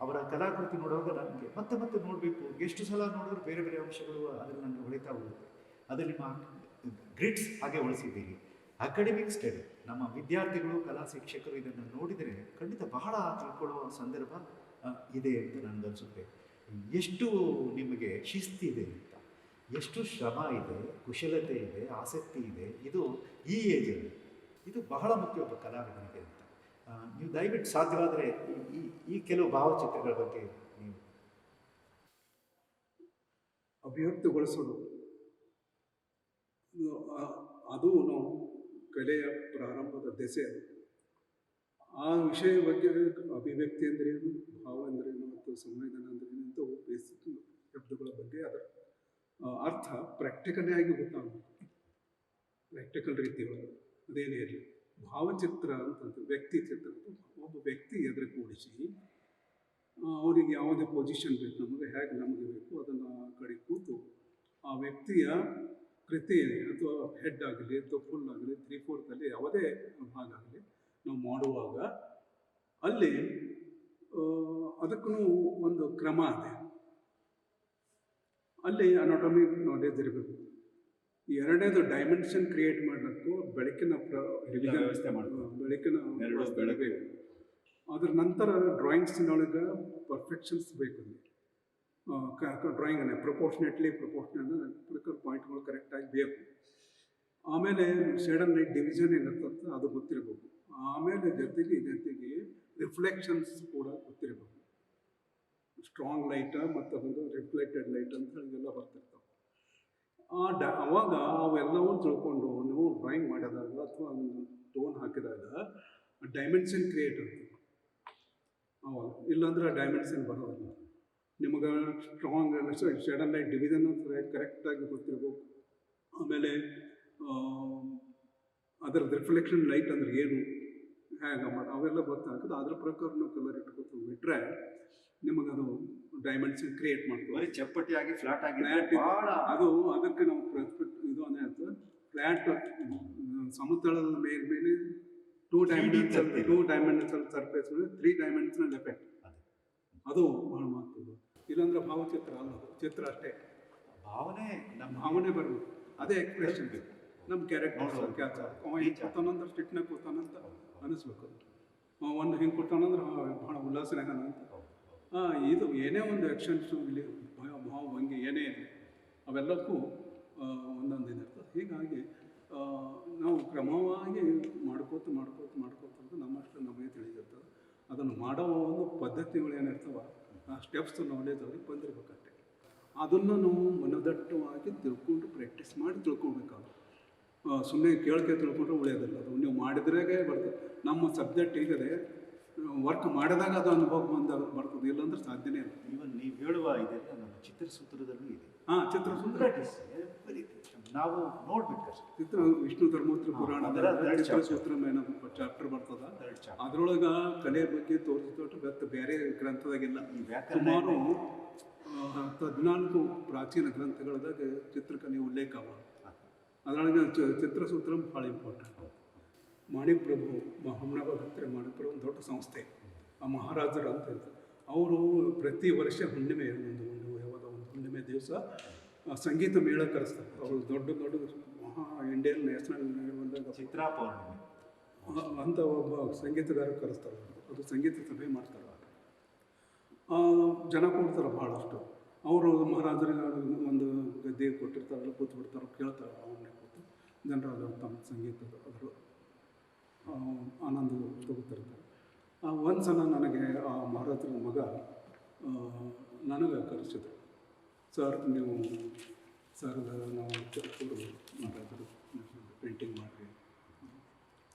ಅವರ ಕಲಾಕೃತಿ ನೋಡುವಾಗ ನನಗೆ ಮತ್ತೆ ಮತ್ತೆ ನೋಡಬೇಕು, ಎಷ್ಟು ಸಲ ನೋಡಿದ್ರು ಬೇರೆ ಬೇರೆ ಅಂಶಗಳು ಅದರಲ್ಲಿ ನನಗೆ ಹೊಳಿತಾ ಹೋಗುತ್ತೆ. ಅದು ನಿಮ್ಮ ಗ್ರಿಡ್ಸ್ ಹಾಗೆ ಉಳಿಸಿದ್ದೀರಿ. ಅಕಾಡೆಮಿಕ್ ಸ್ಟಡಿ, ನಮ್ಮ ವಿದ್ಯಾರ್ಥಿಗಳು ಕಲಾ ಶಿಕ್ಷಕರು ಇದನ್ನು ನೋಡಿದರೆ ಖಂಡಿತ ಬಹಳ ತಿಳ್ಕೊಳ್ಳುವ ಸಂದರ್ಭ ಇದೆ ಅಂತ ನನಗನ್ಸುತ್ತೆ. ಎಷ್ಟು ನಿಮಗೆ ಶಿಸ್ತಿದೆ ಅಂತ, ಎಷ್ಟು ಶ್ರಮ ಇದೆ, ಕುಶಲತೆ ಇದೆ, ಆಸಕ್ತಿ ಇದೆ, ಇದು ಈ ಏಜಲ್ಲಿ ಇದು ಬಹಳ ಮುಖ್ಯ ಒಬ್ಬ ಕಲಾವಿದನಿಗೆ ಅಂತ. ನೀವು ದಯವಿಟ್ಟು ಸಾಧ್ಯವಾದರೆ ಈ ಕೆಲವು ಭಾವಚಿತ್ರಗಳ ಬಗ್ಗೆ ನೀವು ಅಭಿವ್ಯಕ್ತಿಗೊಳಿಸೋದು, ಅದು ನಾವು ಕಲೆಯ ಪ್ರಾರಂಭದ ದೆಸೆ. ಆ ವಿಷಯ ಬಗ್ಗೆ ಅಭಿವ್ಯಕ್ತಿ ಅಂದ್ರೇನು, ಭಾವ ಅಂದ್ರೇನು ಮತ್ತು ಸಂವೇದನೆ ಅಂದ್ರೇನು ಅಂತ ಬೇಸಿಕ್ ಶಬ್ದಗಳ ಬಗ್ಗೆ ಅದರ ಅರ್ಥ ಪ್ರಾಕ್ಟಿಕಲಿ ಆಗಿ ಗೊತ್ತಾಗಬೇಕು. ಪ್ರಾಕ್ಟಿಕಲ್ ರೀತಿಗಳು ಅದೇನೇ ಇರಲಿ. ಭಾವಚಿತ್ರ ಅಂತಂದ್ರೆ ವ್ಯಕ್ತಿ ಚಿತ್ರ ಅಂತ, ಒಬ್ಬ ವ್ಯಕ್ತಿ ಎದುರು ಕೂಡಿಸಿ ಅವರಿಗೆ ಯಾವುದೇ ಪೊಸಿಷನ್ ಬೇಕು, ನಮಗೆ ಹೇಗೆ ನಮಗೆ ಬೇಕು ಅದನ್ನು ಆ ಕಡೆ ಕೂತು ಆ ವ್ಯಕ್ತಿಯ ಕೃತಿ ಅಥವಾ ಹೆಡ್ ಆಗಲಿ ಅಥವಾ ಫುಲ್ ಆಗಲಿ 3/4 ಯಾವುದೇ ಭಾಗ ಆಗಲಿ ನಾವು ಮಾಡುವಾಗ ಅಲ್ಲಿ ಅದಕ್ಕೂ ಒಂದು ಕ್ರಮ ಇದೆ. ಅಲ್ಲಿ ಅನಾಟಮಿ ನಾಲೆಜ್ ಇರಬೇಕು. ಎರಡನೇದು ಡೈಮೆನ್ಷನ್ ಕ್ರಿಯೇಟ್ ಮಾಡಬೇಕು, ಬೆಳಕಿನ ವ್ಯವಸ್ಥೆ ಮಾಡಬೇಕು, ಬೆಳಕಿನ ಬೆಳಬೇಕು. ಅದ್ರ ನಂತರ ಡ್ರಾಯಿಂಗ್ಸಿನೊಳಗೆ ಪರ್ಫೆಕ್ಷನ್ಸ್ ಬೇಕು. ಡ್ರಾಯಿಂಗನ್ನು ಪ್ರಪೋರ್ಷನೇಟ್ಲಿ ಪಾಯಿಂಟ್ಗಳು ಕರೆಕ್ಟಾಗಿ ಬೇಕು. ಆಮೇಲೆ ಶೇಡ್ ಆ್ಯಂಡ್ ಲೈಟ್ ಡಿವಿಷನ್ ಏನಿರ್ತದೆ ಅದು ಗೊತ್ತಿರಬೇಕು. ಆಮೇಲೆ ಜೊತೆಗೆ ರಿಫ್ಲೆಕ್ಷನ್ಸ್ ಕೂಡ ಗೊತ್ತಿರಬೇಕು. ಸ್ಟ್ರಾಂಗ್ ಲೈಟ ಮತ್ತು ಅದೊಂದು ರಿಫ್ಲೆಕ್ಟೆಡ್ ಲೈಟ್ ಅಂತ ಎಲ್ಲ ಬರ್ತಿರ್ತಾವೆ. ಅವಾಗ ಅವೆಲ್ಲವೂ ತಿಳ್ಕೊಂಡು ನೀವು ಡ್ರಾಯಿಂಗ್ ಮಾಡಿದಾಗ ಅಥವಾ ಒಂದು ಟೋನ್ ಹಾಕಿದಾಗ ಡೈಮೆನ್ಷನ್ ಕ್ರಿಯೇಟ್ ಆಗ್ತದೆ. ಅವಾಗ ಇಲ್ಲಾಂದ್ರೆ ಆ ಡೈಮೆನ್ಷನ್ ಬರೋದಿಲ್ಲ. ನಿಮಗೆ strong shade and light division ಕರೆಕ್ಟಾಗಿ ಗೊತ್ತಿರಬೇಕು. ಆಮೇಲೆ ಅದರದ್ದು ರಿಫ್ಲೆಕ್ಷನ್ ಲೈಟ್ ಅಂದ್ರೆ ಏನು, ಹೇಗೆ ಅವೆಲ್ಲ ಗೊತ್ತಾಗ್ತದೆ. ಅದ್ರ ಪ್ರಕಾರ ನಾವು ಕಲರ್ ಇಟ್ಕೊತ ಬಿಟ್ರೆ ನಿಮಗದು ಡೈಮೆನ್ಷನ್ ಕ್ರಿಯೇಟ್ ಮಾಡ್ತೀವಿ. ಬರೀ ಚಪ್ಪಟಿಯಾಗಿ ಫ್ಲಾಟ್ ಆಗಿ ಅದು ಅದಕ್ಕೆ ನಾವು ಇದು ಅಂದ್ರೆ ಫ್ಲ್ಯಾಟ್ ಸಮತಳದ ಮೇಲೆ ಟೂ ಡೈಮೆನ್ಷನಲ್ ಸರ್ಫೇಸ್ ಮೇಲೆ 3 ಡೈಮೆನ್ಷನಲ್ ಎಫೆಕ್ಟ್, ಅದು ಭಾಳ ಮಹತ್ವದ್ದು. ಇಲ್ಲಾಂದ್ರೆ ಭಾವಚಿತ್ರ ಅಲ್ಲ, ಚಿತ್ರ ಅಷ್ಟೇ, ಭಾವನೆ ಬರಬೇಕು, ಅದೇ ಎಕ್ಸ್ಪ್ರೆಷನ್ ಬೇಕು. ನಮ್ಮ ಕ್ಯಾರೆಕ್ಟರ್ಸ್ ಕ್ಯಾಚ್ ಅವ ಹಿಂಗೆ ಕೂತಾನಂದ್ರೆ ಸ್ಟಿಟ್ನಾಗ ಕೂತಾನಂತ ಅನಿಸ್ಬೇಕು. ಒಂದು ಹಿಂಗೆ ಕೂತಾನಂದ್ರೆ ಭಾಳ ಉಲ್ಲಾಸನಾಗ ಅಂತ. ಇದು ಏನೇ ಒಂದು ಆ್ಯಕ್ಷನ್ಸ್ ಇಲ್ಲಿ ಭಾವ ಭಂಗಿ ಏನೇ ಇರಲಿ ಅವೆಲ್ಲಕ್ಕೂ ಒಂದೊಂದು ಇದಿರ್ತದೆ. ಹೀಗಾಗಿ ನಾವು ಕ್ರಮವಾಗಿ ಮಾಡ್ಕೋತ ನಮ್ಮಷ್ಟು ನಮಗೆ ತಿಳಿದಿರ್ತದೆ. ಅದನ್ನು ಮಾಡೋ ಒಂದು ಪದ್ಧತಿಗಳು ಏನಿರ್ತವೆ, ಆ ಸ್ಟೆಪ್ಸ್ ನಾಲೆಜ್ ಅವ್ರಿಗೆ ಬಂದಿರ್ಬೇಕಷ್ಟೆ. ಅದನ್ನು ನಾವು ಮನದಟ್ಟವಾಗಿ ತಿಳ್ಕೊಂಡು ಪ್ರಾಕ್ಟೀಸ್ ಮಾಡಿ ತಿಳ್ಕೊಬೇಕಾಗುತ್ತೆ. ಸುಮ್ಮನೆ ಕೇಳ್ಕೆ ತಿಳ್ಕೊಂಡ್ರೆ ಉಳಿಯೋದಿಲ್ಲ. ಅದು ನೀವು ಮಾಡಿದ್ರಾಗೆ ಬರ್ತದೆ. ನಮ್ಮ ಸಬ್ಜೆಕ್ಟ್ ಈಗದೆ ವರ್ಕ್ ಮಾಡಿದಾಗ ಅದು ಅನುಭವ ಬರ್ತದೆ, ಇಲ್ಲಾಂದ್ರೆ ಸಾಧ್ಯನೇ ಇಲ್ಲ. ಇವನ್ ನೀವು ಹೇಳುವ ಇದೆಲ್ಲ ನಮ್ಮ ಚಿತ್ರಸೂತ್ರದಲ್ಲೂ ಇದೆ. ಚಿತ್ರಸೂತ್ರ ನಾವು ನೋಡ್ಬೇಕು. ವಿಷ್ಣು ಧರ್ಮೋತ್ತರ ಪುರಾಣದ ಚಿತ್ರಸೂತ್ರ ಚಾಪ್ಟರ್ ಬರ್ತದ. ಅದ್ರೊಳಗೆ ಕಲೆ ಬಗ್ಗೆ ತೋರಿಸಿದೊಟ್ಟು ಮತ್ತು ಬೇರೆ ಗ್ರಂಥದಾಗಿಲ್ಲ. ಸುಮಾರು 14 ಪ್ರಾಚೀನ ಗ್ರಂಥಗಳದಾಗ ಚಿತ್ರಕಲೆ ಉಲ್ಲೇಖ ಅವ. ಅದರೊಳಗೆ ಚಿತ್ರಸೂತ್ರ ಭಾಳ ಇಂಪಾರ್ಟೆಂಟ್. ಮಾಣಿಕ್ಯಪ್ರಭು ಅಹಮದಾಬಾದ್ ಹತ್ತಿರ ಮಾಣಿಕ್ಯಪ್ರಭು ಒಂದು ದೊಡ್ಡ ಸಂಸ್ಥೆ, ಆ ಮಹಾರಾಜರು ಅಂತ ಇರ್ತಾರೆ. ಅವರು ಪ್ರತಿ ವರ್ಷ ಹುಣ್ಣಿಮೆ ಒಂದು ಹುಣ್ಣಿಮೆ ದಿವಸ ಸಂಗೀತ ಮೇಳ ಕರೆಸ್ತಾರೆ. ಅವರು ದೊಡ್ಡ ಮಹಾ ಇಂಡಿಯನ್ ನ್ಯಾಷನಲ್ ಲೆವೆಲ್ದಾಗ ಚಿತ್ರಾ ಪೌರ್ಣಿಮೆ ಅಂತ ಒಬ್ಬ ಸಂಗೀತಗಾರ ಕರೆಸ್ತಾರೆ. ಅದು ಸಂಗೀತ ಸಭೆ ಮಾಡ್ತಾರೆ. ಜನ ಕೊಡ್ತಾರೆ ಭಾಳಷ್ಟು. ಅವರು ಮಹಾರಾಜರಿಗೆ ಒಂದು ಗದ್ದೆ ಕೊಟ್ಟಿರ್ತಾರಲ್ಲ, ಕೂತು ಬಿಡ್ತಾರೆ, ಕೇಳ್ತಾರೆ. ಅವನ್ನೇ ಕೂತು ಜನರು ತಮ್ಮ ಸಂಗೀತದ ಅದ್ರ ಆನಂದ ತಗೋತಿರ್ತಾರೆ. ಒಂದು ಸಲ ನನಗೆ ಆ ಮಹಾರಾಜರ ಮಗ ನನಗೆ ಕರೆಸಿದ್ರು. ಸರ್ ನೀವು ನಾವು ಚಿತ್ರಕೂರು ಮಹಾರಾಜರು ಪೇಂಟಿಂಗ್ ಮಾಡಿರಿ.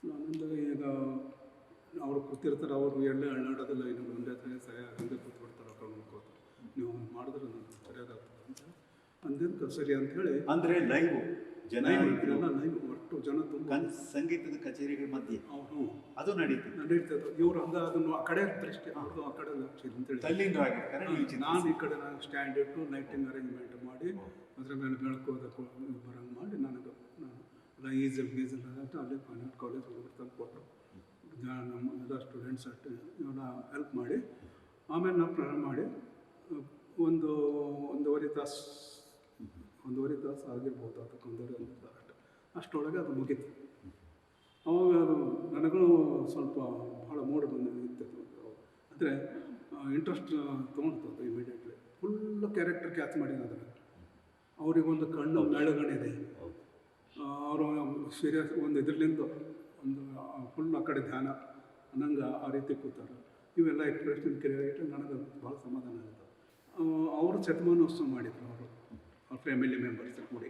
ನಾನಿಂದ ಈಗ ಅವರು ಕೂತಿರ್ತಾರೆ, ಅವರು ಎಲ್ಲೇ ಅಳ್ಳಾಡೋದಿಲ್ಲ, ಇನ್ನೊಂದು ಒಂದೇ ಸಹಾಯ ಹಂಗೆ ಕೂತ್ಬಿಡ್ತಾರೆ. ಕಳ್ಕೊಂಡು ನೀವು ಮಾಡಿದ್ರೆ ನನಗೆ ಸರಿಯಾಗ್ತದೆ ಅಂತ ಅಂದಿದ್ದು ಸರಿ ಅಂಥೇಳಿ. ಅಂದರೆ ಲೈವ್ ಜನ ಎಲ್ಲ ಲೈವ್ ಒಟ್ಟು ಜನ ತುಂಬ ಸಂಗೀತದ ಕಚೇರಿಗಳ ಮಧ್ಯೆ ಅವರು ಅದು ನಡೀತದೆ. ಇವರು ಹಂಗೆ ಅದನ್ನು ಆ ಕಡೆ ದೃಷ್ಟಿ ಅವ್ರದ್ದು ಆ ಕಡೆ ಅಂತೇಳಿ ನಾನು ಈ ಕಡೆ ನಾನು ಸ್ಟ್ಯಾಂಡ್ ಇಟ್ಟು ಲೈಟಿಂಗ್ ಅರೇಂಜ್ಮೆಂಟ್ ಮಾಡಿ ಅದ್ರ ಮೇಲೆ ಬೆಳಕು ಅದಕ್ಕೆ ಬರಂಗೆ ಮಾಡಿ ನಾನು ಈಸಲ್ ಗೀಸಲ್ ಅಂತ ಅಲ್ಲೇ ಫೈನ್ ಕಾಲೇಜ್ ಹೋಗ್ಬಿಡ್ತಾನೆ ಕೊಟ್ಟು ನಮ್ಮ ಎಲ್ಲ ಸ್ಟೂಡೆಂಟ್ಸ್ ಅಷ್ಟು ಇವನ್ನ ಹೆಲ್ಪ್ ಮಾಡಿ ಆಮೇಲೆ ನಾವು ಪ್ರಾರಂಭ ಮಾಡಿ ಒಂದೂವರೆ ತಾಸು ಆಗಿರ್ಬೋದು. ಅದಕ್ಕೆ ಒಂದೂವರೆ ತಾಸು ಅಷ್ಟರೊಳಗೆ ಅದು ಮುಗೀತು. ಅವಾಗ ಅದು ನನಗೂ ಸ್ವಲ್ಪ ಭಾಳ ಮೂಡ್ ಇರ್ತಿತ್ತು. ಅಂದರೆ ಇಂಟ್ರೆಸ್ಟ್ ತೊಗೊಳ್ತದೆ ಇಮಿಡಿಯೇಟ್ಲಿ. ಫುಲ್ ಕ್ಯಾರೆಕ್ಟರ್ ಕ್ಯಾಚ್ ಮಾಡಿದ ಅದನ್ನು. ಅವರಿಗೊಂದು ಕಣ್ಣು ಮೆಳಗಣಿದೆ. ಅವರು ಸೀರಿಯಸ್ ಒಂದು ಇದರಲ್ಲಿಂದ ಒಂದು ಫುಲ್ ಆ ಕಡೆ ಧ್ಯಾನ ಅನ್ನಂಗೆ ಆ ರೀತಿ ಕೂತಾರೆ. ಇವೆಲ್ಲ ಎಕ್ಸ್ಪ್ರೆಷನ್ ಕ್ರಿಯೇಟ್ ನನಗೆ ಭಾಳ ಸಮಾಧಾನ ಆಗುತ್ತೆ. ಅವರು ಶತಮಾನೋತ್ಸವ ಮಾಡಿದರು. ಅವ್ರ ಫ್ಯಾಮಿಲಿ ಮೆಂಬರ್ಸ್ ಕೂಡಿ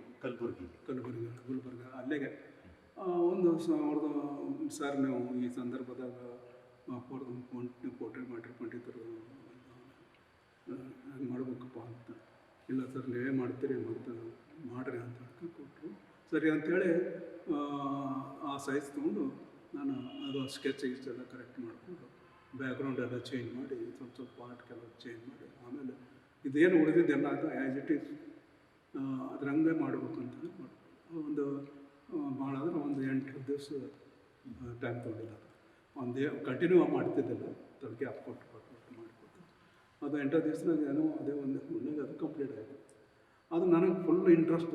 ಗುಲ್ಬರ್ಗ ಅಲ್ಲಿಗೆ ಒಂದು ಅವ್ರದ್ದು ಸರ್ ನೀವು ಈ ಸಂದರ್ಭದಾಗ ಅವ್ರದ್ದು ಪೋರ್ಟ್ರೇಟ್ ಮಾಡಿರ್ಕೊಂಡಿದ್ರು, ಹಂಗೆ ಮಾಡ್ಬೇಕಪ್ಪ ಅಂತ. ಇಲ್ಲ ಸರ್ ನೀವೇ ಮಾಡ್ತೀರಿ ಮಾಡಿರಿ ಅಂತ ಕೊಟ್ಟರು. ಸರಿ ಅಂಥೇಳಿ ಆ ಸೈಜ್ ತೊಗೊಂಡು ನಾನು ಅದು ಸ್ಕೆಚ್ ಎಲ್ಲ ಕರೆಕ್ಟ್ ಮಾಡಿಕೊಂಡು ಬ್ಯಾಕ್ಗ್ರೌಂಡ್ ಎಲ್ಲ ಚೇಂಜ್ ಮಾಡಿ ಸ್ವಲ್ಪ ಪಾರ್ಟ್ಗೆಲ್ಲ ಚೇಂಜ್ ಮಾಡಿ ಆಮೇಲೆ ಇದೇನು ಉಳಿದಿದ್ದೆಲ್ಲ ಅದು ಆ್ಯಸ್ ಇಟ್ ಈಸ್ ಅದ್ರಂಗೆ ಮಾಡಬೇಕಂತ ಒಂದು ಭಾಳ ಅಂದ್ರೆ ಒಂದು 8 ದಿವಸ ಟೈಮ್ ತೊಗೊಂಡಿಲ್ಲ. ಕಂಟಿನ್ಯೂ ಮಾಡ್ತಿದ್ದಿಲ್ಲ, ತಲೆಗೆ ಕೊಟ್ಟು ಮಾಡ್ಕೊಟ್ಟು ಅದು 8 ದಿವಸನಾಗ ಏನೋ ಅದೇ ಒಂದು ಅದು ಕಂಪ್ಲೀಟ್ ಆಯಿತು. ಅದು ನನಗೆ ಫುಲ್ ಇಂಟ್ರೆಸ್ಟ್.